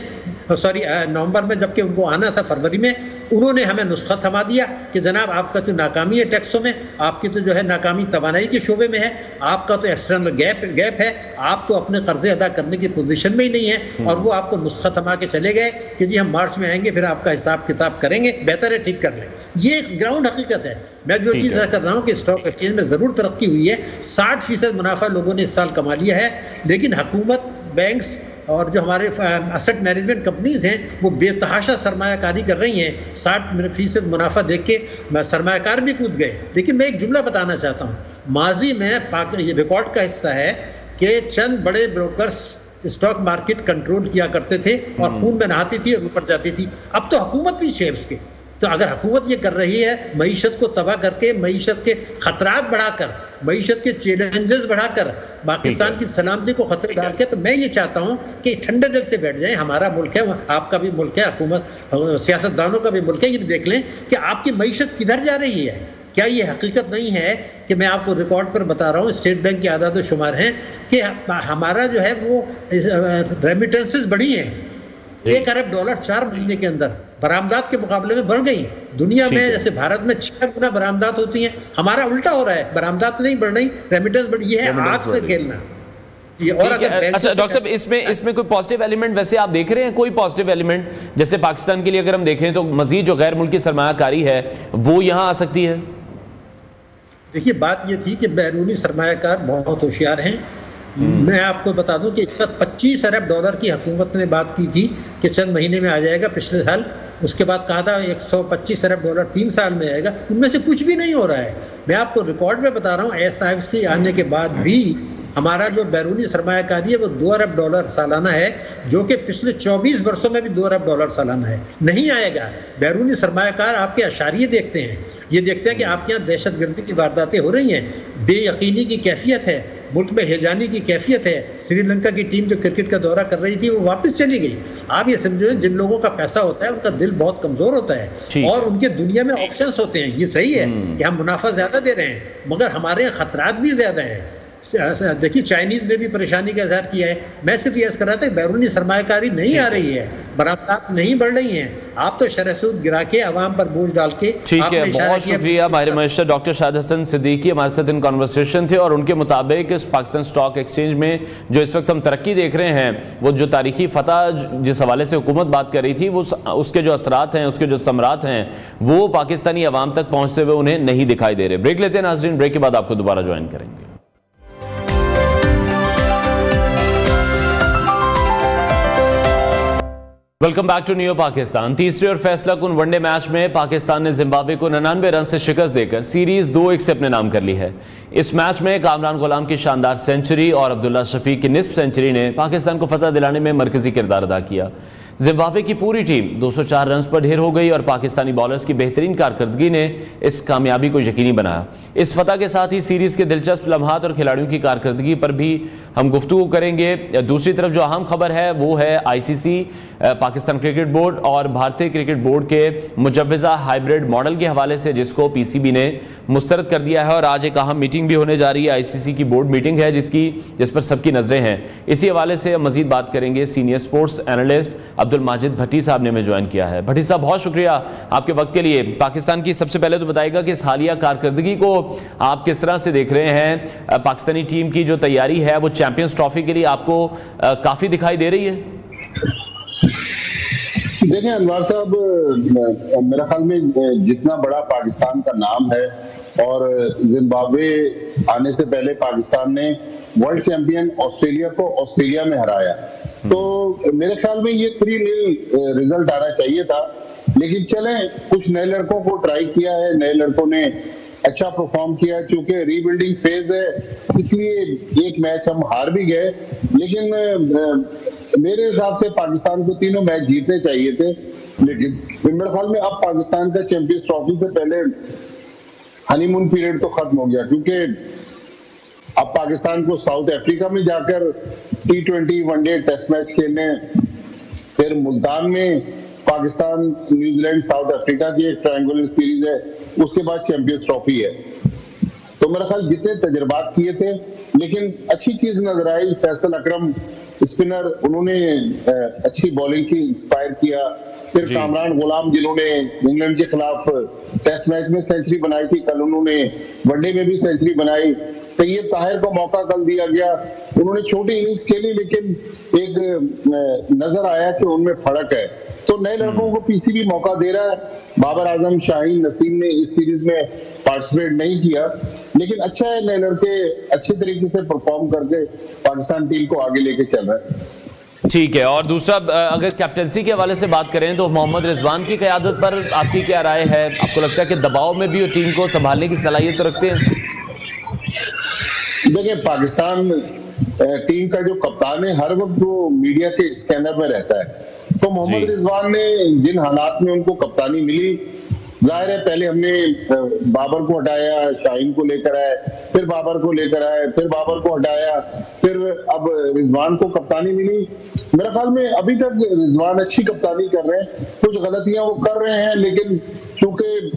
Speaker 3: नवंबर में, जबकि उनको आना था फरवरी में, उन्होंने हमें नुस्खा थमा दिया कि जनाब आपका तो नाकामी है टैक्सों में, आपकी तो जो है नाकामी तवानाई के शोबे में है, आपका तो एक्सटर्नल गैप है, आप तो अपने कर्जे अदा करने की पोजीशन में ही नहीं है। और वो आपको नुस्खा थमा के चले गए कि जी हम मार्च में आएंगे, फिर आपका हिसाब किताब करेंगे, बेहतर है ठीक कर लें। ये ग्राउंड हकीकत है। मैं जो चीज़ कर रहा हूँ कि स्टॉक एक्सचेंज में ज़रूर तरक्की हुई है, 60% मुनाफा लोगों ने इस साल कमा लिया है, लेकिन हुकूमत, बैंक्स और जो हमारे असेट मैनेजमेंट कंपनीज हैं, वो बेतहाशा सरमायाकारी कर रही हैं। 60% मुनाफा देख के सरमायाकार भी कूद गए। लेकिन मैं एक जुमला बताना चाहता हूँ, माजी में ये रिकॉर्ड का हिस्सा है कि चंद बड़े ब्रोकर्स स्टॉक मार्केट कंट्रोल किया करते थे और खून में नहाती थी और ऊपर जाती थी। अब तो हुकूमत पीछे है उसके। तो अगर हुकूमत ये कर रही है, मईशत को तबाह करके, मईशत के खतरात बढ़ाकर, मईशत के चैलेंजेस बढ़ाकर, पाकिस्तान की सलामती को खतरे डाल के, तो मैं ये चाहता हूँ कि ठंडे दिल से बैठ जाएं। हमारा मुल्क है, आपका भी मुल्क है, हुकूमत सियासतदानों का भी मुल्क है। ये देख लें कि आपकी मईशत किधर जा रही है। क्या ये हकीकत नहीं है कि मैं आपको रिकॉर्ड पर बता रहा हूँ, स्टेट बैंक के आदाद शुमार हैं कि हमारा जो है वो रेमिटेंसेस बढ़ी हैं। $1 अरब 4 महीने के अंदर बरामदात के मुकाबले में बढ़ गई। दुनिया में जैसे भारत में 6 गुना बरामदात होती हैं, हमारा उल्टा हो रहा है, बरामदात नहीं बढ़ रही, रेमिटेंस बढ़। ये है आग से खेलना। और अगर
Speaker 1: अच्छा डॉक्टर साहब, इसमें कोई पॉजिटिव एलिमेंट वैसे आप देख रहे हैं? कोई पॉजिटिव एलिमेंट जैसे पाकिस्तान के लिए अगर हम देखें तो मजीद जो गैर मुल्की सरमायाकारी है वो यहाँ आ सकती है?
Speaker 3: देखिए, बात ये थी कि बैरूनी सरमायाकार बहुत होशियार हैं। मैं आपको बता दूं कि इस वक्त $25 अरब की हुकूमत ने बात की थी कि चंद महीने में आ जाएगा पिछले साल। उसके बाद कहा था $125 अरब 3 साल में आएगा। उनमें से कुछ भी नहीं हो रहा है। मैं आपको रिकॉर्ड में बता रहा हूँ, SIFC आने के बाद भी हमारा जो बैरूनी सरमायाकारी है वो $2 अरब सालाना है, जो कि पिछले 24 वर्षों में भी $2 अरब सालाना है। नहीं आएगा। बैरूनी सरमायाकार आपके अशारिये देखते हैं, ये देखते हैं कि आपके यहाँ दहशतगर्दी की वारदातें हो रही हैं, बेयकीनी की कैफियत है, मुल्क में हेजानी की कैफियत है। श्रीलंका की टीम जो क्रिकेट का दौरा कर रही थी वो वापस चली गई। आप ये समझो, जिन लोगों का पैसा होता है उनका दिल बहुत कमज़ोर होता है और उनके दुनिया में ऑप्शंस होते हैं। ये सही है कि हम मुनाफा ज़्यादा दे रहे हैं, मगर हमारे यहाँ खतरात भी ज़्यादा हैं। देखिए, चाइनीज़ ने भी परेशानी का इजहार किया है। मैं सिर्फ ये कर रहा था, बैरूनी सरमायाकारी नहीं आ रही है, बरामदात नहीं बढ़ रही हैं। आप तो शरह-ए-सूद गिरा के अवाम पर बोझ डाल के।
Speaker 1: ठीक है, बहुत शुक्रिया माहिर मईशत डॉक्टर शाहिद हसन सिद्दीकी हमारे साथ इन कॉन्वर्सेशन थे। और उनके मुताबिक इस पाकिस्तान स्टॉक एक्सचेंज में जो इस वक्त हम तरक्की देख रहे हैं, वो जो तारीखी फतह जिस हवाले से हुकूमत बात कर रही थी, वो उसके जो असरात हैं, उसके जो समरात हैं, वो पाकिस्तानी अवाम तक पहुँचते हुए उन्हें नहीं दिखाई दे रहे। ब्रेक लेते हैं नाज़रीन, ब्रेक के बाद आपको दोबारा ज्वाइन करेंगे। Welcome back to new Pakistan. तीसरे और फैसला कुन वनडे मैच में पाकिस्तान ने जिम्बाब्वे को 99 रन से शिकस्त देकर सीरीज 2-1 से अपने नाम कर ली है। इस मैच में कामरान गुलाम की शानदार सेंचुरी और अब्दुल्ला शफीक की निस्फ सेंचुरी ने पाकिस्तान को फतह दिलाने में मरकजी किरदार अदा किया। जिम्बाब्वे की पूरी टीम 204 रन पर ढेर हो गई और पाकिस्तानी बॉलर्स की बेहतरीन कारकर्दगी ने इस कामयाबी को यकीनी बनाया। इस फतह के साथ ही सीरीज के दिलचस्प लम्हात और खिलाड़ियों की कारकर्दगी पर भी हम गुफ्तगू करेंगे। दूसरी तरफ जो अहम खबर है वो है आईसीसी, पाकिस्तान क्रिकेट बोर्ड और भारतीय क्रिकेट बोर्ड के मुजव्वज़ा हाइब्रिड मॉडल के हवाले से, जिसको पीसीबी ने मुस्तरद कर दिया है। और आज एक अहम मीटिंग भी होने जा रही है, आईसीसी की बोर्ड मीटिंग है जिस पर सबकी नजरें हैं। इसी हवाले से हम मजीद बात करेंगे। Senior sports analyst Abdul Majid Bhatti साहब ने हमें ज्वाइन किया है। भट्टी साहब, बहुत शुक्रिया आपके वक्त के लिए। पाकिस्तान की सबसे पहले तो बताइएगा कि इस हालिया कारकर्दगी को आप किस तरह से देख रहे हैं? पाकिस्तानी टीम की जो तैयारी है वो चैंपियंस ट्रॉफी के लिए आपको काफी दिखाई दे रही है?
Speaker 4: देखिए अनवर साहब, मेरा ख्याल में जितना बड़ा पाकिस्तान का नाम है और जिम्बाब्वे आने से पहले पाकिस्तान ने वर्ल्ड चैंपियन ऑस्ट्रेलिया को ऑस्ट्रेलिया में हराया, तो मेरे ख्याल में ये 3-0 रिजल्ट आना चाहिए था। लेकिन चलें, कुछ नए लड़कों को ट्राई किया है, नए लड़कों ने अच्छा परफॉर्म किया। चूंकि रीबिल्डिंग फेज है इसलिए एक मैच हम हार भी गए, लेकिन मेरे हिसाब से पाकिस्तान को तीनों मैच जीतने चाहिए थे। लेकिन मेरे ख्याल में अब पाकिस्तान का चैंपियंस ट्रॉफी से पहले हनीमून पीरियड तो खत्म हो गया, क्योंकि अब पाकिस्तान को साउथ अफ्रीका में जाकर T20 वनडे टेस्ट मैच खेलने, फिर मुल्तान में पाकिस्तान न्यूजीलैंड साउथ अफ्रीका की एक ट्रायंगुलर सीरीज है, उसके बाद चैंपियंस ट्रॉफी है। तो मेरा ख्याल जितने तजुर्बात किए थे, लेकिन अच्छी चीज नजर आई। फैसल अकरम स्पिनर, उन्होंने अच्छी बॉलिंग की इंस्पायर किया। फिर कामरान गुलाम, जिन्होंने इंग्लैंड के खिलाफ टेस्ट मैच में सेंचुरी बनाई थी, कल उन्होंने वनडे में भी सेंचुरी बनाई। तैयब ताहिर को मौका कल दिया गया, उन्होंने छोटी इनिंग्स खेली, लेकिन एक नजर आया कि उनमें फर्क है। तो नए लड़कों को पीसीबी मौका दे रहा है। बाबर आजम, शाहीन, नसीम ने इस सीरीज में पार्टिसिपेट नहीं किया, लेकिन अच्छा है, नए लड़के अच्छे तरीके से परफॉर्म करके पाकिस्तान टीम को आगे लेके चल रहे हैं।
Speaker 1: ठीक है। और दूसरा, अगर कैप्टनसी के हवाले से बात करें तो मोहम्मद रिजवान की क़यादत पर आपकी क्या राय है? आपको लगता है कि दबाव में भी वो टीम को संभालने की सलाहियत तो रखते हैं?
Speaker 4: देखिए, पाकिस्तान टीम का जो कप्तान है हर वक्त वो मीडिया के स्कैनर में रहता है। तो मोहम्मद रिजवान ने जिन हालात में उनको कप्तानी मिली, जाहिर है पहले हमने बाबर को हटाया, शाहीन को लेकर आए, फिर बाबर को लेकर आए, फिर बाबर को हटाया, फिर अब रिजवान को कप्तानी मिली। मेरे ख्याल में अभी तक रिजवान अच्छी कप्तानी कर रहे हैं। कुछ गलतियां वो कर रहे हैं, लेकिन चूंकि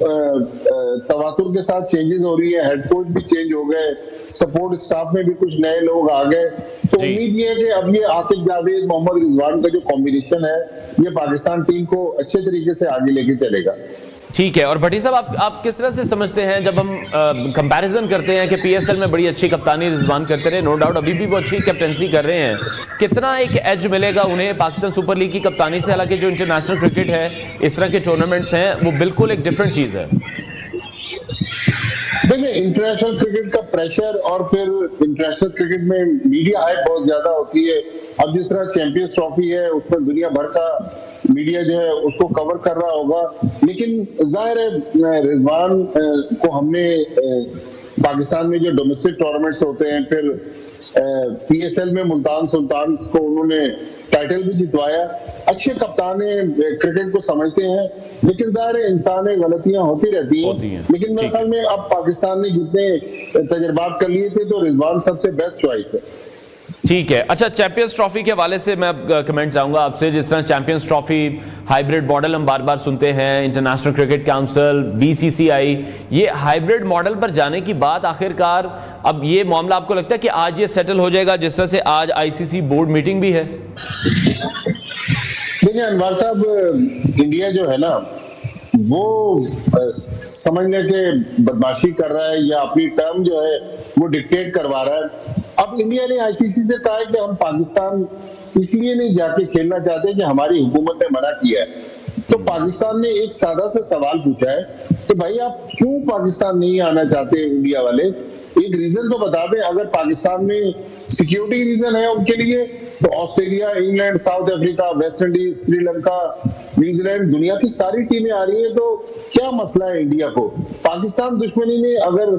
Speaker 4: तवातुर के साथ चेंजेस हो रही है, हेड कोच भी चेंज हो गए, सपोर्ट स्टाफ में भी कुछ नए लोग आ गए, तो उम्मीद ये है कि अब ये आकिब जावेद, मोहम्मद रिजवान का जो कॉम्बिनेशन है ये पाकिस्तान टीम को अच्छे तरीके से आगे लेके चलेगा।
Speaker 1: ठीक है। और भट्टी साहब, आप किस तरह से समझते हैं, जब हम कंपैरिजन करते हैं कि पीएसएल में बड़ी अच्छी कप्तानी रिजवान करते रहे, नो डाउट अभी भी वो अच्छी कैप्टनसी कर रहे हैं, कितना एक एज मिलेगा उन्हें पाकिस्तान सुपर लीग की कप्तानी से? हालांकि जो इंटरनेशनल क्रिकेट है, इस तरह के टूर्नामेंट्स हैं, वो बिल्कुल एक डिफरेंट चीज है।
Speaker 4: देखिए, इंटरनेशनल क्रिकेट का प्रेशर और फिर इंटरनेशनल क्रिकेट में मीडिया हाइप बहुत ज्यादा होती है। अब जिस तरह चैंपियंस ट्रॉफी है, उसमें दुनिया भर का मीडिया जो है उसको कवर कर रहा होगा, लेकिन जाहिर है रिजवान को हमने पाकिस्तान में जो डोमेस्टिक टूर्नामेंट्स होते हैं, फिर पीएसएल में मुल्तान सुल्तान को उन्होंने टाइटल भी जितवाया। अच्छे कप्तान क्रिकेट को समझते हैं, लेकिन जाहिर है इंसान है, गलतियां होती रहती हैं। लेकिन मेरे ख्याल में अब पाकिस्तान ने जितने तजर्बात कर लिए थे, तो रिजवान सबसे बेस्ट चॉइस है।
Speaker 1: ठीक है। अच्छा, चैंपियंस ट्रॉफी के हवाले से मैं कमेंट चाहूंगा आपसे। जिस तरह चैंपियंस ट्रॉफी हाइब्रिड मॉडल हम बार बार सुनते हैं, इंटरनेशनल क्रिकेट काउंसिल, बीसीसीआई, ये हाइब्रिड मॉडल पर जाने की बात आखिरकार, अब ये मामला आपको लगता है कि आज ये सेटल हो जाएगा, जिस तरह से आज आईसीसी बोर्ड मीटिंग भी है?
Speaker 4: देखिए अनवर साहब, इंडिया जो है ना वो समझ लें कि बदमाशी कर रहा है या अपनी टर्म जो है वो डिक्टेट करवा रहा है। अब इंडिया ने आईसीसी से कहा है कि हम पाकिस्तान इसलिए नहीं जाके खेलना चाहते कि हमारी हुकूमत ने मना किया है। तो पाकिस्तान ने एक सादा सा सवाल पूछा है कि भाई आप क्यों पाकिस्तान नहीं आना चाहते इंडिया वाले? एक रीजन तो बता दें। अगर पाकिस्तान में सिक्योरिटी रीजन है उनके लिए, तो Australia, England, south Africa, West Indies, Sri Lanka, New Zealand, दुनिया की सारी टीमें आ रही है, तो क्या मसला है इंडिया को? पाकिस्तान दुश्मनी ने अगर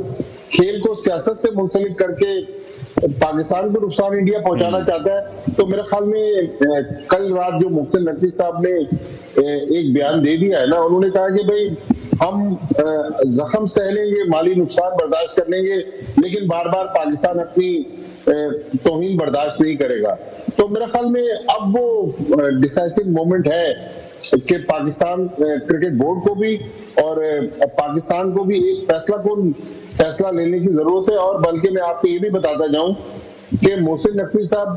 Speaker 4: खेल को सियासत से मुंसलिक करके पाकिस्तान को नुकसान इंडिया पहुंचाना चाहता है, तो मेरे ख्याल में कल रात जो मोहसिन नकवी साहब ने एक बयान दे दिया है ना, उन्होंने कहा कि भाई हम जख्म सह लेंगे, माली नुकसान बर्दाश्त कर लेंगे, लेकिन बार बार पाकिस्तान अपनी तौहीन बर्दाश्त नहीं करेगा। तो मेरे ख्याल में अब वो डिसाइसिव मोमेंट है कि पाकिस्तान क्रिकेट बोर्ड को भी और पाकिस्तान को भी एक फैसला लेने की जरूरत है। और बल्कि मैं आपको ये भी बताता जाऊं कि मोहसिन नकवी साहब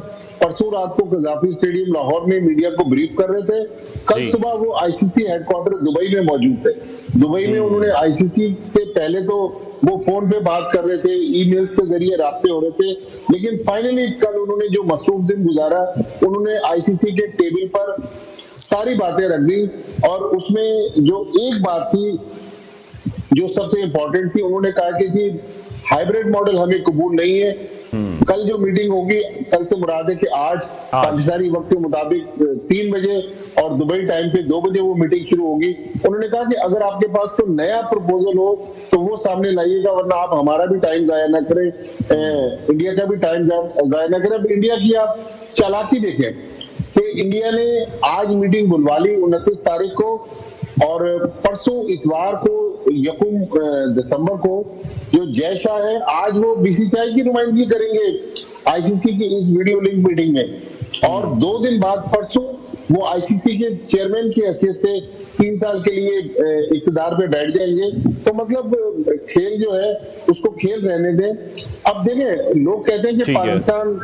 Speaker 4: परसों रात को कज़ाफी स्टेडियम लाहौर में मीडिया को ब्रीफ कर रहे थे। कल सुबह वो आईसीसी हेडक्वार्टर दुबई में मौजूद थे। दुबई में उन्होंने आईसीसी से पहले तो वो फोन पे बात कर रहे थे, ईमेल्स के जरिए राब्ते हो रहे थे, लेकिन फाइनली कल उन्होंने जो मसरूफ दिन गुजारा, उन्होंने आईसीसी के टेबल पर सारी बातें रख दी। और उसमें जो एक बात थी जो सबसे इंपॉर्टेंट थी, उन्होंने कहा कि हाइब्रिड मॉडल हमें कबूल नहीं है। कल जो मीटिंग होगी, कल से मुराद है कि आज पाकिस्तानी वक्त के मुताबिक 3 बजे और दुबई टाइम पे 2 बजे वो मीटिंग शुरू होगी। उन्होंने कहा कि अगर आपके पास तो नया प्रपोजल हो तो वो सामने लाइएगा, वरना आप हमारा भी टाइम जाया ना करें, इंडिया का भी टाइम जाया ना करें। अब इंडिया की आप चालाकी देखें कि इंडिया ने आज मीटिंग बुलवा ली 29 तारीख को, और परसों इतवार को 1 दिसंबर को जो जय शाह है, आज वो बीसीसीआई की नुमाइंदगी करेंगे आईसीसी की इस वीडियो लिंक मीटिंग में, और 2 दिन बाद परसों वो आईसीसी के चेयरमैन की हैसियत से 3 साल के लिए इक़्तिदार पे बैठ जाएंगे। तो मतलब खेल जो है उसको खेल रहने दें। अब देखें, लोग कहते हैं कि पाकिस्तान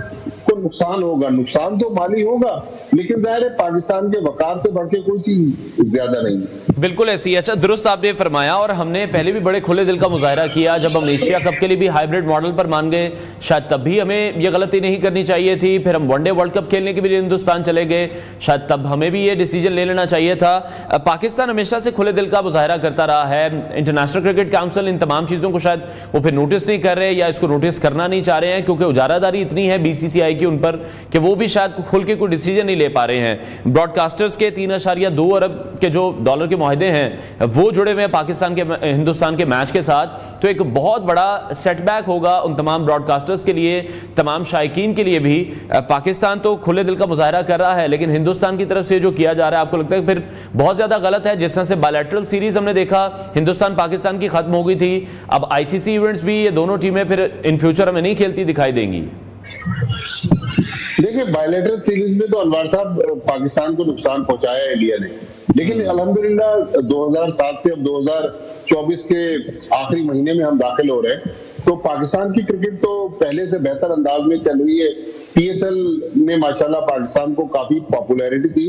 Speaker 4: को नुकसान होगा, नुकसान तो माली होगा, लेकिन जाहिर है पाकिस्तान के वकार से बढ़ के कोई चीज ज्यादा नहीं है।
Speaker 1: बिल्कुल ऐसी। अच्छा, दुरुस्त आपने फरमाया, और हमने पहले भी बड़े खुले दिल का मुजाहरा किया जब हम एशिया कप के लिए भी हाइब्रिड मॉडल पर मान गए। शायद तब भी हमें ये गलती नहीं करनी चाहिए थी। फिर हम वनडे वर्ल्ड कप खेलने के लिए हिंदुस्तान चले गए, शायद तब हमें भी ये डिसीजन ले लेना चाहिए था। पाकिस्तान हमेशा से खुले दिल का मुजाहरा करता रहा है। इंटरनेशनल क्रिकेट काउंसिल इन तमाम चीज़ों को शायद वो फिर नोटिस नहीं कर रहे, या इसको नोटिस करना नहीं चाह रहे हैं, क्योंकि उजारादारी इतनी है बीसीसीआई की उन पर कि वो भी शायद खुल के कोई डिसीजन नहीं ले पा रहे हैं। ब्रॉडकास्टर्स के 3.2 अरब के जो डॉलर के मुआहदे हैं वो जुड़े हुए हैं पाकिस्तान के हिंदुस्तान के मैच के साथ, तो एक बहुत बड़ा सेटबैक होगा उन तमाम ब्रॉडकास्टर्स के लिए, तमाम शायकीन के लिए भी। पाकिस्तान तो खुले दिल का मुजाहरा कर रहा है, लेकिन हिंदुस्तान की तरफ से जो किया जा रहा है, आपको लगता है फिर बहुत ज्यादा गलत है? जिस तरह से बायलैटरल सीरीज हमने देखा हिंदुस्तान पाकिस्तान की खत्म हो गई थी, अब आईसीसी इवेंट्स भी ये दोनों टीमें फिर इन फ्यूचर हमें नहीं खेलती दिखाई देंगी।
Speaker 4: देखिए, बायलैटरल सीरीज में तो अनवर साहब पाकिस्तान को नुकसान पहुंचाया है इंडिया ने, लेकिन अल्हम्दुलिल्लाह 2007 से अब 2024 के आखिरी महीने में हम दाखिल हो रहे हैं, तो पाकिस्तान की क्रिकेट तो पहले से बेहतर अंदाज में चल रही है। पीएसएल में माशाल्लाह पाकिस्तान को काफी पॉपुलैरिटी थी,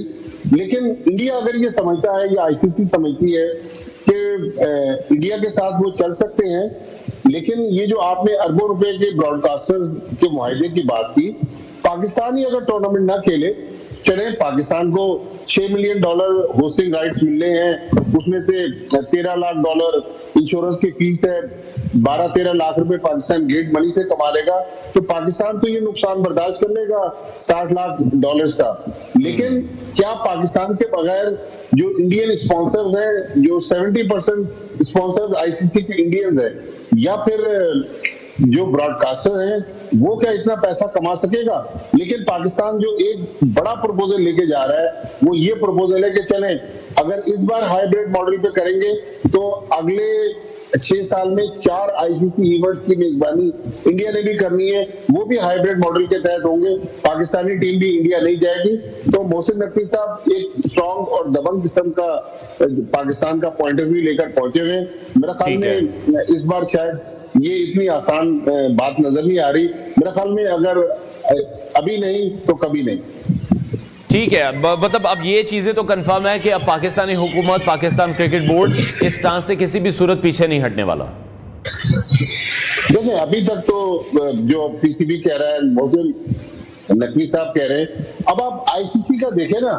Speaker 4: लेकिन इंडिया अगर ये समझता है या आईसीसी समझती है कि इंडिया के साथ वो चल सकते हैं, लेकिन ये जो आपने अरबों रुपए के ब्रॉडकास्टर्स के मुआहदे की बात की, पाकिस्तान ही अगर टूर्नामेंट ना खेले, चले पाकिस्तान को $6 मिलियन होस्टिंग राइट्स मिल रहे हैं, उसमें से $13 लाख इंश्योरेंस की फीस है, 12-13 लाख रुपए पाकिस्तान गेट मनी से कमा लेगा, तो पाकिस्तान तो ये नुकसान बर्दाश्त कर लेगा $60 लाख का। लेकिन क्या पाकिस्तान के बगैर जो इंडियन स्पॉन्सर्स हैं, जो 70% स्पॉन्सर्स आईसीसी के इंडियंस हैं, या फिर जो ब्रॉडकास्टर हैं, वो क्या इतना पैसा कमा सकेगा? लेकिन पाकिस्तान जो एक बड़ा प्रपोजल लेके जा रहा है, वो ये प्रपोजल है कि चलें अगर इस बार हाइब्रिड मॉडल पे करेंगे तो अगले 6 साल में 4 आईसीसी इवेंट्स की मेजबानी इंडिया ने भी करनी है, वो भी हाइब्रिड मॉडल के तहत होंगे, पाकिस्तानी टीम भी इंडिया नहीं जाएगी। तो मोहसिन नकवी साहब एक स्ट्रॉन्ग और दबंग किस्म का पाकिस्तान का पॉइंट ऑफ व्यू लेकर पहुंचे हुए। मेरा ख्याल में इस बार शायद ये इतनी आसान बात नजर नहीं आ रही। मेरा ख्याल में अगर अभी नहीं तो कभी नहीं।
Speaker 1: ठीक है, मतलब अब ये चीजें तो कंफर्म है कि अब पाकिस्तानी हुकूमत, पाकिस्तान क्रिकेट बोर्ड इस स्टांस से किसी भी सूरत पीछे नहीं हटने वाला।
Speaker 4: देखिए, अभी तक तो जो पीसीबी कह रहा है, मोहसिन नकवी साहब कह रहे हैं, अब आप आईसीसी का देखें ना,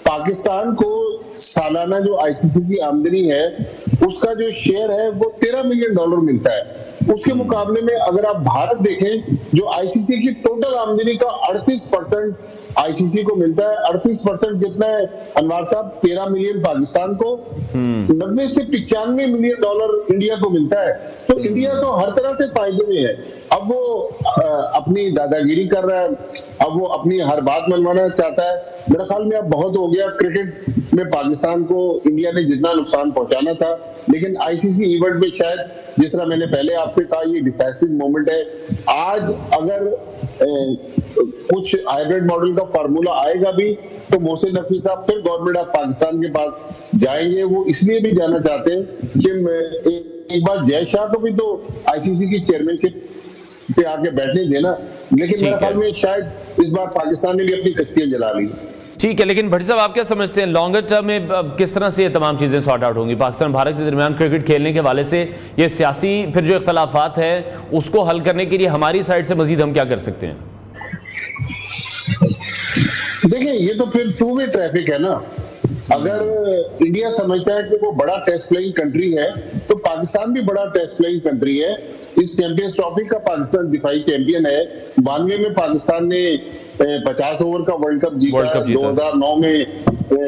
Speaker 4: पाकिस्तान को सालाना जो आईसीसी की आमदनी है उसका जो शेयर है वो $13 मिलियन मिलता है। उसके मुकाबले में अगर आप भारत देखें, जो आईसीसी की टोटल आमदनी का 38% आईसीसी को मिलता है, 38% कितना है अनवार साहब? 13 मिलियन पाकिस्तान को, 90 से 95 मिलियन डॉलर इंडिया को मिलता है। तो इंडिया तो हर तरह से फायदे में है। अब वो अपनी दादागिरी कर रहा है, अब वो अपनी हर बात मनवाना चाहता है। मेरे ख्याल में अब बहुत हो गया। क्रिकेट में पाकिस्तान को इंडिया ने जितना नुकसान पहुंचाना था, लेकिन आईसीसी इवेंट में शायद, जिस तरह मैंने पहले आपसे कहा, ये डिसाइसिव मोमेंट है। आज अगर कुछ हाइब्रिड मॉडल का फार्मूला आएगा भी तो मोहसिन नकवी साहब फिर गवर्नमेंट ऑफ पाकिस्तान के पास जाएंगे। वो इसलिए भी जाना चाहते हैं कि एक बार जय शाह को भी तो आईसीसी की चेयरमैनशिप पे आके बैठने देना, लेकिन मेरे ख्याल में शायद इस बार पाकिस्तान ने भी अपनी कश्तियां जला ली।
Speaker 1: ठीक है, लेकिन भट्टी साहब आप क्या समझते हैं लॉन्गर टर्म में किस तरह से ये तमाम चीज़ें सॉर्ट आउट होंगी? पाकिस्तान भारत के दरमियान क्रिकेट खेलने के हवाले से ये सियासी फिर जो इख्तलाफात है उसको हल करने के लिए हमारी साइड से मजीद हम क्या कर सकते हैं?
Speaker 4: देखिए, ये तो फिर टू वे ट्रैफिक है ना। अगर इंडिया समझता है कि वो बड़ा टेस्ट प्लेइंग कंट्री है तो पाकिस्तान भी बड़ा टेस्ट प्लेइंग कंट्री है। इस चैंपियंस ट्रॉफी का पाकिस्तान दिफाई चैंपियन है। 92 में पाकिस्तान ने 50 ओवर का वर्ल्ड कप जीता, 2009 में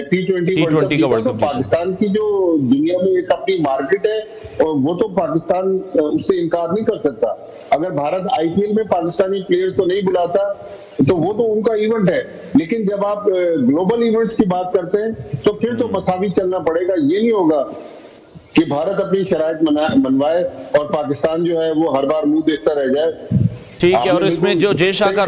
Speaker 4: T20 वर्ल्ड कप। तो पाकिस्तान की जो दुनिया में एक अपनी मार्केट है और वो तो पाकिस्तान उससे इनकार नहीं कर सकता। अगर भारत आईपीएल में पाकिस्तानी प्लेयर्स तो नहीं बुलाता तो वो तो उनका इवेंट है, लेकिन जब आप ग्लोबल इवेंट्स की बात करते हैं तो फिर तो मसावी चलना पड़ेगा। ये नहीं होगा कि भारत अपनी शराइत मनवाए और पाकिस्तान जो है वो हर बार मुंह देखता रह जाए।
Speaker 1: ठीक है, और इसमें जो जय शाह का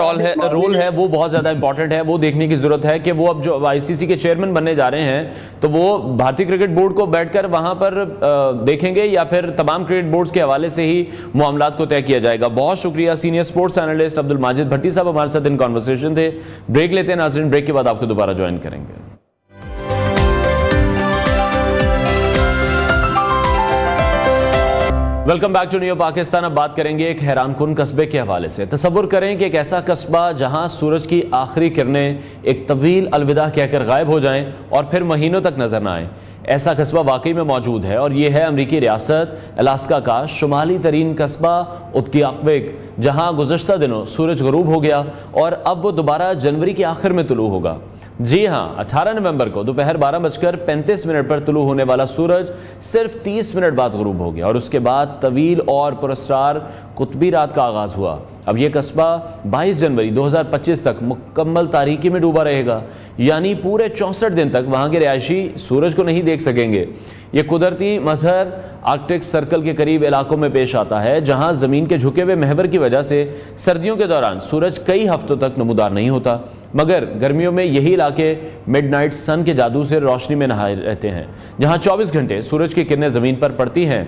Speaker 1: रोल है वो बहुत ज़्यादा इंपॉर्टेंट है। वो देखने की ज़रूरत है कि वो अब जो आईसीसी के चेयरमैन बनने जा रहे हैं तो वो भारतीय क्रिकेट बोर्ड को बैठकर वहां पर देखेंगे या फिर तमाम क्रिकेट बोर्ड्स के हवाले से ही मामलात को तय किया जाएगा। बहुत शुक्रिया senior sports analyst Abdul Majid Bhatti साहब हमारे साथ इन कॉन्वर्सेशन थे। ब्रेक लेते हैं नाज़रीन, ब्रेक के बाद आपको दोबारा ज्वाइन करेंगे। Welcome back to new Pakistan. अब बात करेंगे एक हैरानकुन कस्बे के हवाले से। तसव्वुर करें कि एक ऐसा कस्बा जहां सूरज की आखिरी किरणें एक तवील अलविदा कहकर गायब हो जाएं और फिर महीनों तक नजर ना आए। ऐसा कस्बा वाकई में मौजूद है और यह है अमरीकी रियासत अलास्का का शुमाली तरीन कस्बा उत्कियाकविक, जहां गुज़श्ता दिनों सूरज गरूब हो गया और अब वो दोबारा जनवरी के आखिर में तुलू होगा। जी हाँ, 18 नवंबर को दोपहर 12:35 पर तुलू होने वाला सूरज सिर्फ 30 मिनट बाद गरूब हो गया और उसके बाद तवील और पुरस्कार कुतबी रात का आगाज़ हुआ। अब यह कस्बा 22 जनवरी 2025 तक मुकम्मल तारीकी में डूबा रहेगा, यानी पूरे 64 दिन तक वहाँ के रिहायशी सूरज को नहीं देख सकेंगे। ये कुदरती मजहर आर्कटिक सर्कल के करीब इलाकों में पेश आता है, जहाँ ज़मीन के झुके हुए महवर की वजह से सर्दियों के दौरान सूरज कई हफ्तों तक नमूदार नहीं होता, मगर गर्मियों में यही इलाके मिडनाइट सन के जादू से रोशनी में नहाए रहते हैं, जहाँ 24 घंटे सूरज की किरणें ज़मीन पर पड़ती हैं।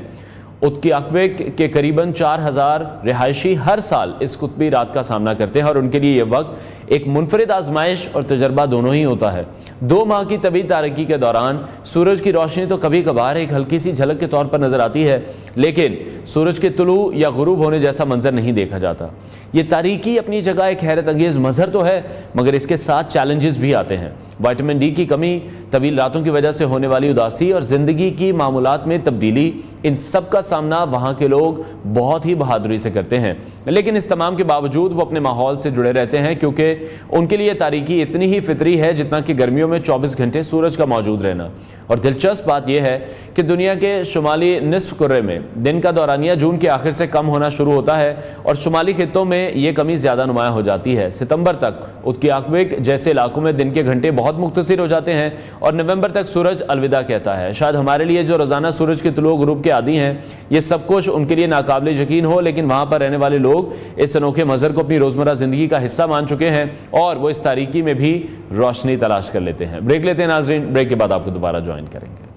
Speaker 1: उत्कियाकविक के करीबन 4000 रिहायशी हर साल इस कुतबी रात का सामना करते हैं और उनके लिए यह वक्त एक मुनफरिद आजमाइश और तजर्बा दोनों ही होता है। 2 माह की तवील तारीकी के दौरान सूरज की रोशनी तो कभी कभार एक हल्की सी झलक के तौर पर नजर आती है, लेकिन सूरज के तुलू या गुरूब होने जैसा मंजर नहीं देखा जाता। ये तारीकी अपनी जगह एक हैरत अंगेज मंजर तो है, मगर इसके साथ चैलेंजेस भी आते हैं। विटामिन डी की कमी, तवील रातों की वजह से होने वाली उदासी और ज़िंदगी की मामूलात में तब्दीली, इन सब का सामना वहाँ के लोग बहुत ही बहादुरी से करते हैं। लेकिन इस तमाम के बावजूद वो अपने माहौल से जुड़े रहते हैं, क्योंकि उनके लिए तारीकी इतनी ही फितरी है जितना कि गर्मियों में 24 घंटे सूरज का मौजूद रहना। और दिलचस्प बात यह है कि दुनिया के शुमाली निस्फ कुर्रे में दिन का दौरानिया जून के आखिर से कम होना शुरू होता है और शुमाली खित्तों में ये कमी ज़्यादा नुमायाँ हो जाती है। सितंबर तक उत्कियाकविक जैसे इलाकों में दिन के घंटे बहुत मुख्तसर हो जाते हैं और नवंबर तक सूरज अलविदा कहता है। शायद हमारे लिए जो रोज़ाना सूरज के तुलू ग्रुप के आदी हैं, ये सब कुछ उनके लिए नाकाबिल यकीन हो, लेकिन वहाँ पर रहने वाले लोग इस अनोखे मंजर को अपनी रोज़मर्रा ज़िंदगी का हिस्सा मान चुके हैं और वो इस तारीकी में भी रोशनी तलाश कर लेते हैं। ब्रेक लेते हैं नाज़रीन, ब्रेक के बाद आपको दोबारा ज्वाइन करेंगे।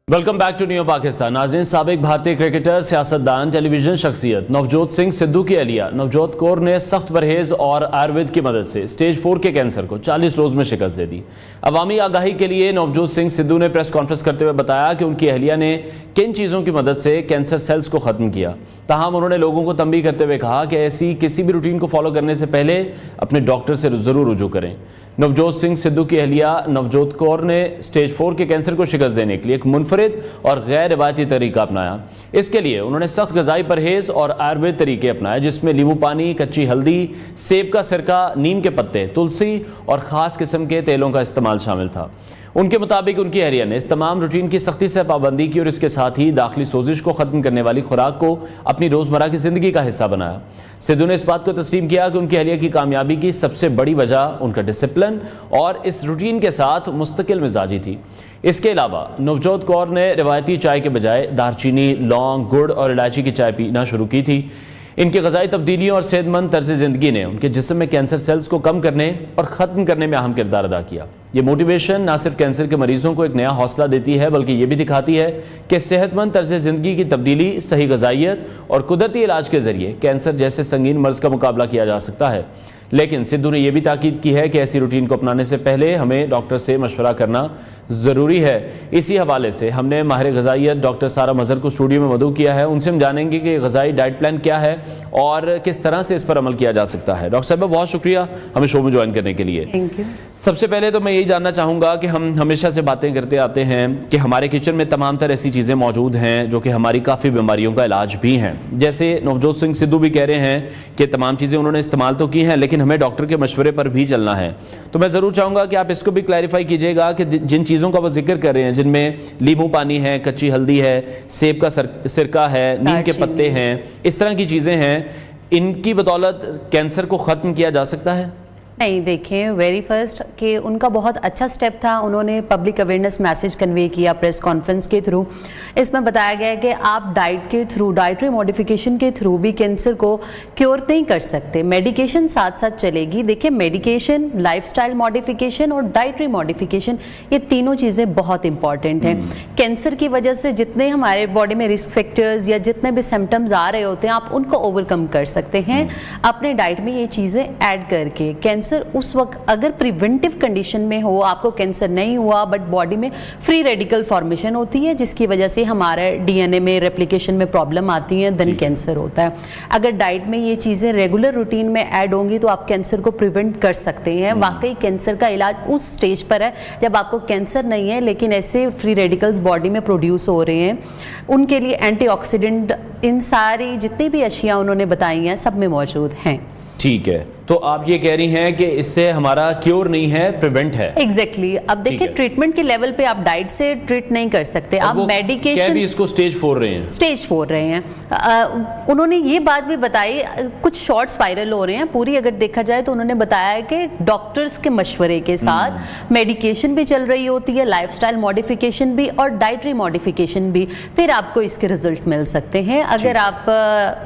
Speaker 1: Welcome back to new Pakistan. नाज़रीन, साबिक भारतीय क्रिकेटर, सियासतदान, टेलीविजन शख्सियत नवजोत सिंह सिद्धू की अहलिया नवजोत कौर ने सख्त परहेज और आयुर्वेद की मदद से स्टेज 4 के कैंसर को 40 रोज़ में शिकस्त दे दी। अवामी आगाही के लिए नवजोत सिंह सिद्धू ने प्रेस कॉन्फ्रेंस करते हुए बताया कि उनकी अहलिया ने किन चीज़ों की मदद से कैंसर सेल्स को ख़त्म किया। ताहम उन्होंने लोगों को तंबीह करते हुए कहा कि ऐसी किसी भी रूटीन को फॉलो करने से पहले अपने डॉक्टर से ज़रूर रुजू करें। नवजोत सिंह सिद्धू की अहलिया नवजोत कौर ने स्टेज 4 के कैंसर को शिकस्त देने के लिए एक मुनफरिद और गैर रिवायती तरीका अपनाया। इसके लिए उन्होंने सख्त ग़िज़ाई परहेज़ और आयुर्वेद तरीके अपनाए, जिसमें नींबू पानी, कच्ची हल्दी, सेब का सिरका, नीम के पत्ते, तुलसी और ख़ास किस्म के तेलों का इस्तेमाल शामिल था। उनके मुताबिक उनकी अहलिया ने इस तमाम रूटीन की सख्ती से पाबंदी की और इसके साथ ही दाखिली सोजिश को ख़त्म करने वाली खुराक को अपनी रोज़मर्रा की ज़िंदगी का हिस्सा बनाया। सिद्धू ने इस बात को तस्लीम किया कि उनकी अहलिया की कामयाबी की सबसे बड़ी वजह उनका डिसिप्लिन और इस रूटीन के साथ मुस्तकिल मिजाजी थी। इसके अलावा नवजोत कौर ने रिवायती चाय के बजाय दारचीनी, लौंग, गुड़ और इलायची की चाय पीना शुरू की थी। इनकी ग़िज़ाई तब्दीलियों और सेहतमंद तर्ज़ ज़िंदगी ने उनके जिस्म में कैंसर सेल्स को कम करने और ख़त्म करने में अहम किरदार अदा किया। ये मोटिवेशन ना सिर्फ कैंसर के मरीजों को एक नया हौसला देती है, बल्कि ये भी दिखाती है कि सेहतमंद तर्ज़ ज़िंदगी की तब्दीली, सही ग़िज़ाइयत और कुदरती इलाज के ज़रिए कैंसर जैसे संगीन मर्ज़ का मुकाबला किया जा सकता है। लेकिन सिद्धू ने यह भी ताकीद की है कि ऐसी रूटीन को अपनाने से पहले हमें डॉक्टर से मशवरा करना ज़रूरी है। इसी हवाले से हमने माहिर ग़िज़ाइयत डॉक्टर सारा मज़हर को स्टूडियो में मदऊ किया है। उनसे हम जानेंगे कि ग़िज़ाई डाइट प्लान क्या है और किस तरह से इस पर अमल किया जा सकता है। डॉक्टर साहब, बहुत शुक्रिया हमें शो में ज्वाइन करने के लिए।
Speaker 5: Thank you.
Speaker 1: सबसे पहले तो मैं यही जानना चाहूँगा कि हम हमेशा से बातें करते आते हैं कि हमारे किचन में तमाम तरह ऐसी चीज़ें मौजूद हैं जो कि हमारी काफ़ी बीमारियों का इलाज भी हैं। जैसे नवजोत सिंह सिद्धू भी कह रहे हैं कि तमाम चीज़ें उन्होंने इस्तेमाल तो की हैं, लेकिन हमें डॉक्टर के मशवरे पर भी चलना है। तो मैं ज़रूर चाहूँगा कि आप इसको भी क्लैरिफाई कीजिएगा कि जिन चीज़ों का वो जिक्र कर रहे हैं, जिनमें नींबू पानी है, कच्ची हल्दी है, सेब का सिरका है, नीम के पत्ते हैं, इस तरह की चीज़ें हैं, इनकी बदौलत कैंसर को ख़त्म किया जा सकता है?
Speaker 5: नहीं, देखें, वेरी फर्स्ट कि उनका बहुत अच्छा स्टेप था। उन्होंने पब्लिक अवेयरनेस मैसेज कन्वे किया प्रेस कॉन्फ्रेंस के थ्रू। इसमें बताया गया कि आप डाइट के थ्रू, डाइटरी मॉडिफिकेशन के थ्रू भी कैंसर को क्योर नहीं कर सकते, मेडिकेशन साथ साथ चलेगी। देखिए, मेडिकेशन, लाइफस्टाइल मॉडिफिकेशन और डाइटरी मॉडिफिकेशन, ये तीनों चीज़ें बहुत इंपॉर्टेंट हैं। कैंसर की वजह से जितने हमारे बॉडी में रिस्क फैक्टर्स या जितने भी सिम्टम्स आ रहे होते हैं, आप उनको ओवरकम कर सकते हैं अपने डाइट में ये चीज़ें ऐड करके। कैंसर उस वक्त अगर प्रिवेंटिव कंडीशन में हो, आपको कैंसर नहीं हुआ बट बॉडी में फ्री रेडिकल फॉर्मेशन होती है जिसकी वजह से हमारे डीएनए में रेप्लिकेशन में प्रॉब्लम आती है, देन कैंसर होता है। अगर डाइट में ये चीज़ें रेगुलर रूटीन में ऐड होंगी तो आप कैंसर को प्रिवेंट कर सकते हैं। वाकई कैंसर का इलाज उस स्टेज पर है जब आपको कैंसर नहीं है लेकिन ऐसे फ्री रेडिकल्स बॉडी में प्रोड्यूस हो रहे हैं, उनके लिए एंटीऑक्सीडेंट, इन सारी जितनी भी अशिया उन्होंने बताई हैं सब में मौजूद हैं।
Speaker 1: ठीक है, तो आप ये कह रही हैं कि इससे हमारा क्योर नहीं है, प्रिवेंट है।
Speaker 5: एग्जैक्टली। अब देखिए, ट्रीटमेंट के लेवल पे आप डाइट से ट्रीट नहीं कर सकते, आप मेडिकेशन
Speaker 1: भी इसको स्टेज 4 रहे हैं,
Speaker 5: स्टेज 4 रहे हैं। उन्होंने ये बात भी बताई, कुछ शॉर्ट्स वायरल हो रहे हैं, पूरी अगर देखा जाए तो उन्होंने बताया है कि डॉक्टर्स के मशवरे के साथ मेडिकेशन भी चल रही होती है, लाइफस्टाइल मॉडिफिकेशन भी और डाइटरी मॉडिफिकेशन भी, फिर आपको इसके रिजल्ट मिल सकते हैं। अगर आप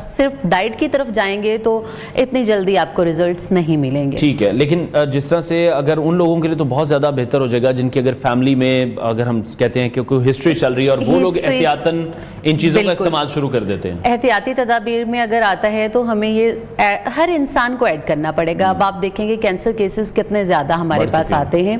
Speaker 5: सिर्फ डाइट की तरफ जाएंगे तो इतनी जल्दी आपको रिजल्ट नहीं मिलेंगे।
Speaker 1: ठीक है, लेकिन जिस तरह से अगर उन लोगों के लिए तो बहुत ज़्यादा बेहतर हो जाएगा जिनकी अगर फैमिली में अगर हम कहते हैं कि कोई हिस्ट्री चल रही है और वो लोग एहतियातन इन चीज़ों का इस्तेमाल शुरू कर देते हैं।
Speaker 5: एहतियाती तदाबीर में अगर आता है तो हमें ये हर इंसान को ऐड करना पड़ेगा। अब आप देखेंगे कैंसर केसेस कितने ज़्यादा हमारे पास आते हैं,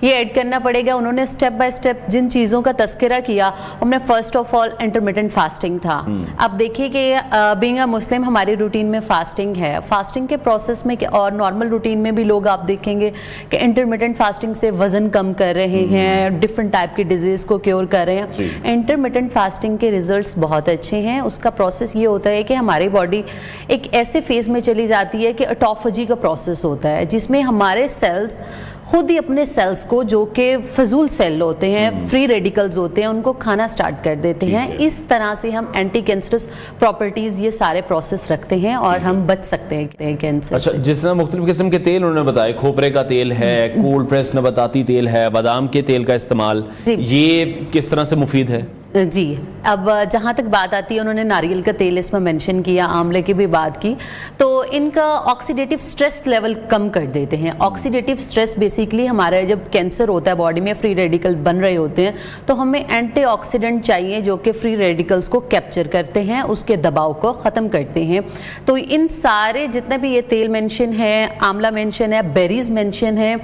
Speaker 5: ये ऐड करना पड़ेगा। उन्होंने स्टेप बाय स्टेप जिन चीज़ों का तस्करा किया, उनमें first of all intermittent fasting था। अब देखिए कि बीइंग अ मुस्लिम हमारी रूटीन में फास्टिंग है, फास्टिंग के प्रोसेस में और नॉर्मल रूटीन में भी लोग आप देखेंगे कि इंटरमिटेंट फास्टिंग से वजन कम कर रहे हैं, डिफरेंट टाइप की डिजीज को क्योर कर रहे हैं। इंटरमिटेंट फास्टिंग के रिजल्ट्स बहुत अच्छे हैं। उसका प्रोसेस ये होता है कि हमारी बॉडी एक ऐसे फेज में चली जाती है कि ऑटोफेजी का प्रोसेस होता है जिसमें हमारे सेल्स खुद ही अपने सेल्स को, जो कि फजूल सेल होते हैं, फ्री रेडिकल्स होते हैं, उनको खाना स्टार्ट कर देते हैं। इस तरह से हम एंटी कैंसरस प्रॉपर्टीज ये सारे प्रोसेस रखते हैं और हम बच सकते हैं कैंसर से।
Speaker 1: जिस तरह मुख्तलिफ किस्म के तेल उन्होंने बताया, खोपरे का तेल है, कोल्ड प्रेस नबाताती तेल है, बादाम के तेल का इस्तेमाल, ये किस तरह से मुफीद है?
Speaker 5: जी, अब जहाँ तक बात आती है, उन्होंने नारियल का तेल इसमें मेंशन किया, आंवले की भी बात की, तो इनका ऑक्सीडेटिव स्ट्रेस लेवल कम कर देते हैं। ऑक्सीडेटिव स्ट्रेस बेसिकली हमारा जब कैंसर होता है, बॉडी में फ्री रेडिकल बन रहे होते हैं, तो हमें एंटीऑक्सीडेंट चाहिए जो कि फ्री रेडिकल्स को कैप्चर करते हैं, उसके दबाव को ख़त्म करते हैं। तो इन सारे जितने भी ये तेल मेंशन है, आंवला मेंशन है, बेरीज मेंशन है,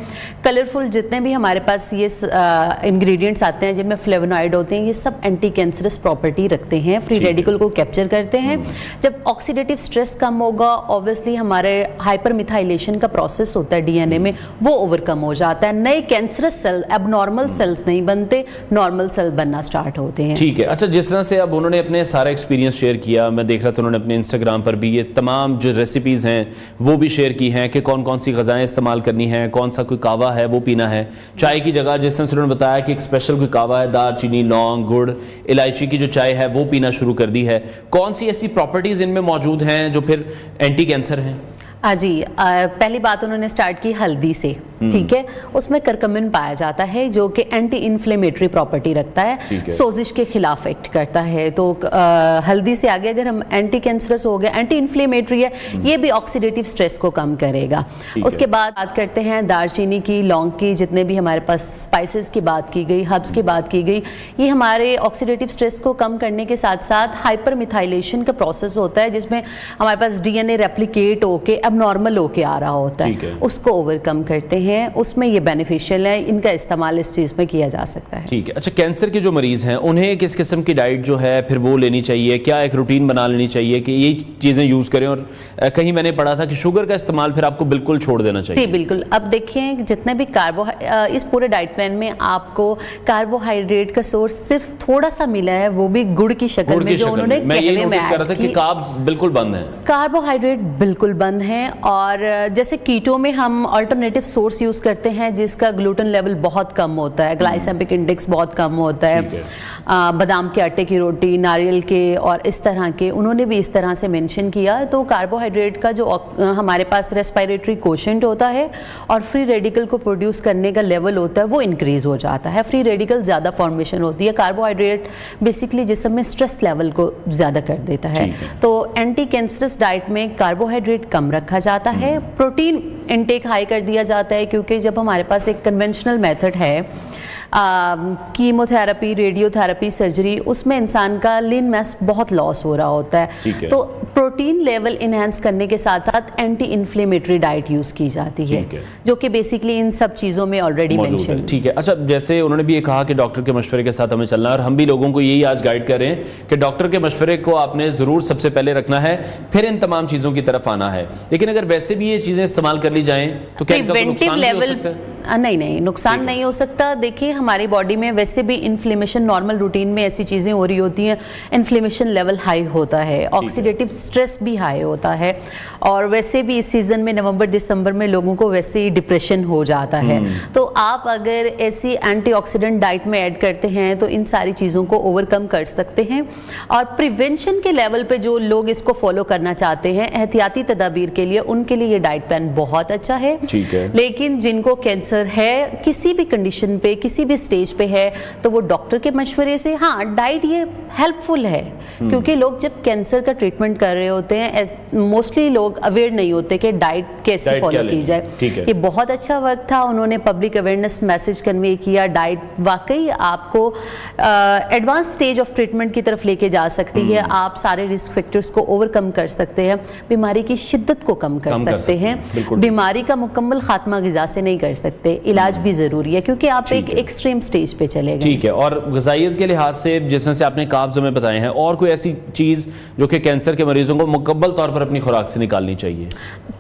Speaker 5: कलरफुल जितने भी हमारे पास ये इंग्रेडिएंट्स आते हैं जिनमें फ्लेवोनॉइड होते हैं, ये सब एंटी कैंसरस प्रॉपर्टी रखते हैं, फ्री रेडिकल को कैप्चर करते हैं। जब ऑक्सीडेटिव स्ट्रेस कम होगा, ऑब्वियसली हमारे हाइपर मिथाइलेशन का प्रोसेस होता है डीएनए में, वो ओवरकम हो जाता है। नए कैंसरस सेल, एबनॉर्मल सेल्स नहीं बनते, नॉर्मल सेल बनना स्टार्ट होते हैं।
Speaker 1: ठीक है। अच्छा, जिस तरह से अब उन्होंने अपने सारा एक्सपीरियंस शेयर किया, मैं देख रहा था उन्होंने अपने इंस्टाग्राम पर भी ये तमाम जो रेसिपीज़ हैं वो भी शेयर की हैं कि कौन कौन सी ग़ज़ाएँ इस्तेमाल करनी है, कौन सा कोई कावा है वो पीना है, चाय की जगह जिस तरह से उन्होंने बताया कि एक स्पेशल कोई कावा है, दालचीनी, लौंग, गुड़, इलायची की जो चाय है वो पीना शुरू कर दी है। कौन सी ऐसी प्रॉपर्टीज़ इनमें मौजूद हैं जो फिर एंटी कैंसर हैं?
Speaker 5: जी, पहली बात उन्होंने स्टार्ट की हल्दी से, ठीक है। उसमें करकमिन पाया जाता है जो कि एंटी इन्फ्लेमेटरी प्रॉपर्टी रखता है, सोजिश के खिलाफ एक्ट करता है। तो हल्दी से आगे अगर हम एंटी कैंसरस हो गया, एंटी इन्फ्लेमेटरी है, ये भी ऑक्सीडेटिव स्ट्रेस को कम करेगा। उसके बाद बात करते हैं दालचीनी की, लौंग की, जितने भी हमारे पास स्पाइसेस की बात की गई, हर्ब्स की बात की गई, ये हमारे ऑक्सीडेटिव स्ट्रेस को कम करने के साथ साथ हाइपर मिथाइलेशन का प्रोसेस होता है जिसमें हमारे पास डीएनए रेप्लिकेट होके नॉर्मल होके आ रहा होता है, उसको ओवरकम करते हैं। उसमें ये बेनिफिशियल है, इनका इस्तेमाल इस चीज़ में किया जा सकता है।
Speaker 1: ठीक है। अच्छा, कैंसर के जो मरीज़ हैं उन्हें किस किस्म की डाइट जो है फिर वो लेनी चाहिए? क्या एक रूटीन बना लेनी चाहिए कि ये चीज़ें यूज़ करें? और कहीं मैंने पढ़ा था कि शुगर का इस्तेमाल फिर आपको बिल्कुल छोड़ देना चाहिए।
Speaker 5: जी बिल्कुल। अब देखिए, जितने भी इस पूरे डाइट प्लान में आपको कार्बोहाइड्रेट का सोर्स सिर्फ थोड़ा सा मिला है, वो भी गुड़ की शक्ल में, जो उन्होंने कहवे में ऐड किया।
Speaker 1: कार्ब्स बिल्कुल बंद हैं,
Speaker 5: कार्बोहाइड्रेट बिल्कुल बंद हैं। और जैसे कीटो में हम अल्टरनेटिव सोर्स यूज़ करते हैं जिसका ग्लूटेन लेवल बहुत कम होता है, ग्लाइसेमिक इंडेक्स बहुत कम होता है, बादाम के आटे की रोटी, नारियल के और इस तरह के, उन्होंने भी इस तरह से मेंशन किया। तो कार्बोहाइड्रेट का जो हमारे पास रेस्पिरेटरी कोशेंट होता है और फ्री रेडिकल को प्रोड्यूस करने का लेवल होता है वो इंक्रीज हो जाता है। फ्री रेडिकल ज़्यादा फॉर्मेशन होती है, कार्बोहाइड्रेट बेसिकली जिस्म में स्ट्रेस लेवल को ज़्यादा कर देता है। तो एंटी कैंसरस डाइट में कार्बोहाइड्रेट कम रखा जाता है, प्रोटीन इनटेक हाई कर दिया जाता है, क्योंकि जब हमारे पास एक कन्वेंशनल मेथड है कीमोथेरेपी, रेडियोथेरेपी, सर्जरी, उसमें इंसान का लीन मास बहुत लॉस हो रहा होता है। तो प्रोटीन लेवल इनहेंस करने के साथ साथ एंटी इन्फ्लेमेटरी डाइट यूज़ की जाती है, जो कि बेसिकली इन सब चीज़ों में ऑलरेडी मेंशन है।
Speaker 1: ठीक है। अच्छा, जैसे उन्होंने भी ये कहा कि डॉक्टर के मशवरे के साथ हमें चलना है, और हम भी लोगों को यही आज गाइड कर रहे हैं कि डॉक्टर के मशवरे को आपने ज़रूर सबसे पहले रखना है, फिर इन तमाम चीज़ों की तरफ आना है। लेकिन अगर वैसे भी ये चीज़ें इस्तेमाल कर ली जाएँ तो क्या इनका नुकसान नहीं हो सकता है?
Speaker 5: नहीं, नुकसान नहीं हो सकता। देखिए, हमारी बॉडी में वैसे भी इन्फ्लेमेशन, नॉर्मल रूटीन में ऐसी चीज़ें हो रही होती हैं, इन्फ्लेमेशन लेवल हाई होता है, ऑक्सीडेटिव स्ट्रेस भी हाई होता है, और वैसे भी इस सीज़न में नवंबर दिसंबर में लोगों को वैसे ही डिप्रेशन हो जाता है। तो आप अगर ऐसी एंटीऑक्सीडेंट डाइट में ऐड करते हैं तो इन सारी चीज़ों को ओवरकम कर सकते हैं। और प्रिवेंशन के लेवल पे जो लोग इसको फॉलो करना चाहते हैं एहतियाती तदाबीर के लिए, उनके लिए ये डाइट प्लान बहुत अच्छा है। लेकिन जिनको कैंसर है, किसी भी कंडीशन पे, किसी भी स्टेज पे है, तो वो डॉक्टर के मशवरे से, हाँ, डाइट ये हेल्पफुल है, क्योंकि लोग जब कैंसर का ट्रीटमेंट कर रहे होते हैं मोस्टली लोग अवेयर नहीं होते कि डाइट कैसे फॉलो की जाए। ये बहुत अच्छा वर्क था, उन्होंने पब्लिक अवेयरनेस मैसेज कन्वे किया। डाइट वाकई आपको एडवांस स्टेज ऑफ ट्रीटमेंट की तरफ लेके जा सकती है। आप सारे रिस्क फैक्टर्स को ओवरकम कर सकते हैं, बीमारी की शिद्दत को कम कर सकते हैं। बीमारी का मुकम्मल खात्मा ग़िज़ा से नहीं कर सकते, इलाज भी ज़रूरी है, क्योंकि आप एक एक्सट्रीम स्टेज पे चले गए।
Speaker 1: ठीक है। और ग़िज़ाइयत के लिहाज से जिस तरह से आपने कार्ब्स हमें बताए हैं, और कोई ऐसी चीज़ जो कि कैंसर के मरीजों को मुकम्मल तौर पर अपनी खुराक से निकालनी चाहिए?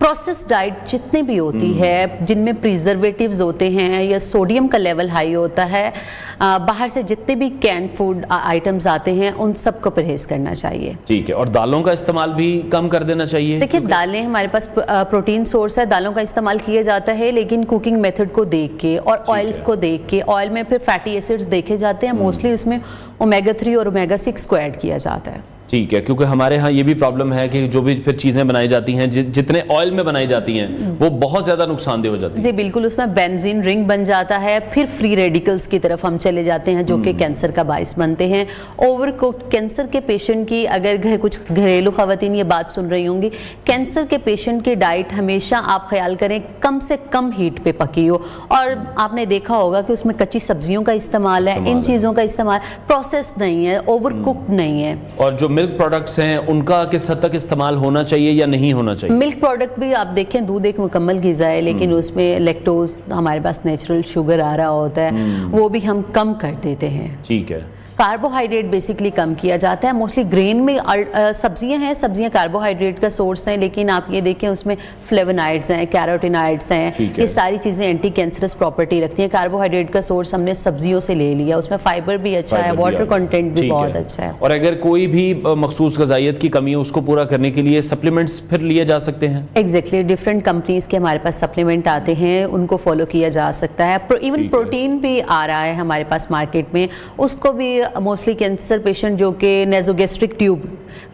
Speaker 5: प्रोसेस डाइट जितनी भी होती है, जिनमें प्रिजर्वेटिव्स होते हैं या सोडियम का लेवल हाई होता है, बाहर से जितने भी कैन फूड आइटम्स आते हैं उन सब को परहेज करना चाहिए।
Speaker 1: ठीक है। और दालों का इस्तेमाल भी कम कर देना चाहिए?
Speaker 5: देखिए, दालें हमारे पास प्रोटीन सोर्स है, दालों का इस्तेमाल किया जाता है, लेकिन कुकिंग मेथड को देख के और ऑयल्स को देख के, ऑयल में फिर फैटी एसिड्स देखे जाते हैं, मोस्टली इसमें ओमेगा 3 और ओमेगा 6 को ऐड किया जाता है।
Speaker 1: ठीक है, क्योंकि हमारे यहाँ ये भी प्रॉब्लम है कि जो भी फिर चीज़ें बनाई जाती हैं, जितने ऑयल में बनाई जाती हैं वो बहुत ज़्यादा नुकसानदेह हो जाती है।
Speaker 5: जी बिल्कुल, उसमें बेंजीन रिंग बन जाता है, फिर फ्री रेडिकल्स की तरफ हम चले जाते हैं जो कि कैंसर का बाइस बनते हैं। ओवरकुक्ड कैंसर के पेशेंट की, अगर कुछ घरेलू खवातीन ये बात सुन रही होंगी, कैंसर के पेशेंट की डाइट हमेशा आप ख्याल करें कम से कम हीट पे पकी हो, और आपने देखा होगा कि उसमें कच्ची सब्जियों का इस्तेमाल है, इन चीज़ों का इस्तेमाल, प्रोसेस नहीं है, ओवरकुक्ड नहीं है।
Speaker 1: और जो मिल्क प्रोडक्ट्स हैं उनका किस हद तक इस्तेमाल होना चाहिए या नहीं होना चाहिए?
Speaker 5: मिल्क प्रोडक्ट भी आप देखें, दूध एक मुकम्मल ग़िज़ा है, लेकिन उसमें लैक्टोज, हमारे पास नेचुरल शुगर आ रहा होता है, वो भी हम कम कर देते हैं।
Speaker 1: ठीक है।
Speaker 5: कार्बोहाइड्रेट बेसिकली कम किया जाता है। मोस्टली ग्रेन में सब्जियां हैं, सब्जियां कार्बोहाइड्रेट का सोर्स हैं, लेकिन आप ये देखें उसमें फ्लेवोनाइड्स हैं, कैरोटीनॉइड्स हैं, ये सारी चीज़ें एंटी कैंसरस प्रॉपर्टी रखती हैं। कार्बोहाइड्रेट का सोर्स हमने सब्जियों से ले लिया, उसमें फाइबर भी अच्छा है, वाटर कंटेंट भी बहुत अच्छा है।
Speaker 1: और अगर कोई भी मखसूस ग़िज़ाइयत की कमी है उसको पूरा करने के लिए सप्लीमेंट्स फिर लिए जा सकते हैं?
Speaker 5: एग्जैक्टली, डिफरेंट कंपनीज के हमारे पास सप्लीमेंट आते हैं, उनको फॉलो किया जा सकता है। इवन प्रोटीन भी आ रहा है हमारे पास मार्केट में, उसको भी मोस्टली कैंसर पेशेंट जो कि नेज़ोगैस्ट्रिक ट्यूब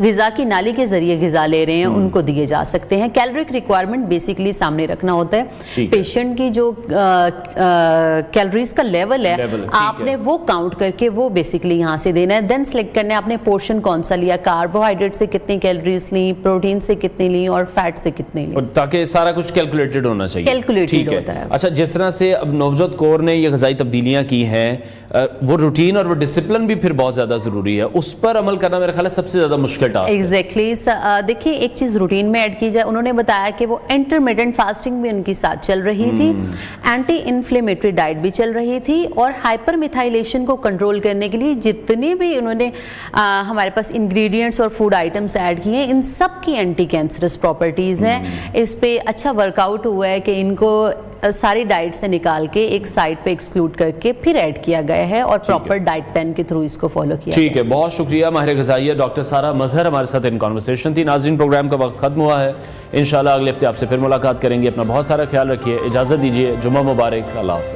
Speaker 5: ग़िज़ा की नाली के ज़रिए ग़िज़ा ले रहे हैं उनको दिए जा सकते हैं। कैलोरिक रिक्वायरमेंट बेसिकली सामने रखना होता है, पेशेंट की जो कैलोरीज का लेवल है आपने वो काउंट करके वो बेसिकली यहाँ से देना है। देन सेलेक्ट करना है आपने पोर्शन कौन सा लिया, कार्बोहाइड्रेट से कितनी कैलोरीज ली, प्रोटीन से कितनी ली और फैट से कितनी ली,
Speaker 1: ताकि सारा कुछ कैलकुलेटेड होना चाहिए।
Speaker 5: कैलकुलेटेड होता है।
Speaker 1: अच्छा, जिस तरह से अब नवजोत कौर ने ये ग़िज़ाई तब्दीलियाँ की हैं, वो रूटीन और वो डिसिप्लिन भी फिर बहुत ज़्यादा ज़रूरी है, उस पर अमल करना मेरे ख्याल है सबसे ज़्यादा मुश्किल टास्क है।
Speaker 5: एग्जैक्टली, देखिए एक चीज़ रूटीन में ऐड की जाए, उन्होंने बताया कि वो इंटरमिटेंट फास्टिंग भी उनकी साथ चल रही थी, एंटी इन्फ्लेमेटरी डाइट भी चल रही थी, और हाइपर मिथाइलेशन को कंट्रोल करने के लिए जितने भी उन्होंने हमारे पास इंग्रेडिएंट्स और फूड आइटम्स ऐड किए हैं, इन सब की एंटी कैंसरस प्रॉपर्टीज़ हैं। इस पे अच्छा वर्कआउट हुआ है कि इनको सारी डाइट से निकाल के एक साइड पे एक्सक्लूड करके फिर ऐड किया गया है और प्रॉपर डाइट प्लान के थ्रू इसको फॉलो किया।
Speaker 1: ठीक है, बहुत शुक्रिया माहिर ग़िज़ाइया डॉक्टर सारा मजहर हमारे साथ इन कॉन्वर्सेशन थी। नाज़रीन, प्रोग्राम का वक्त खत्म हुआ है, इंशाल्लाह अगले हफ्ते आपसे फिर मुलाकात करेंगे। अपना बहुत सारा ख्याल रखिए, इजाज़त दीजिए, जुम्मा मुबारक, अल्लाह हाफ़िज़।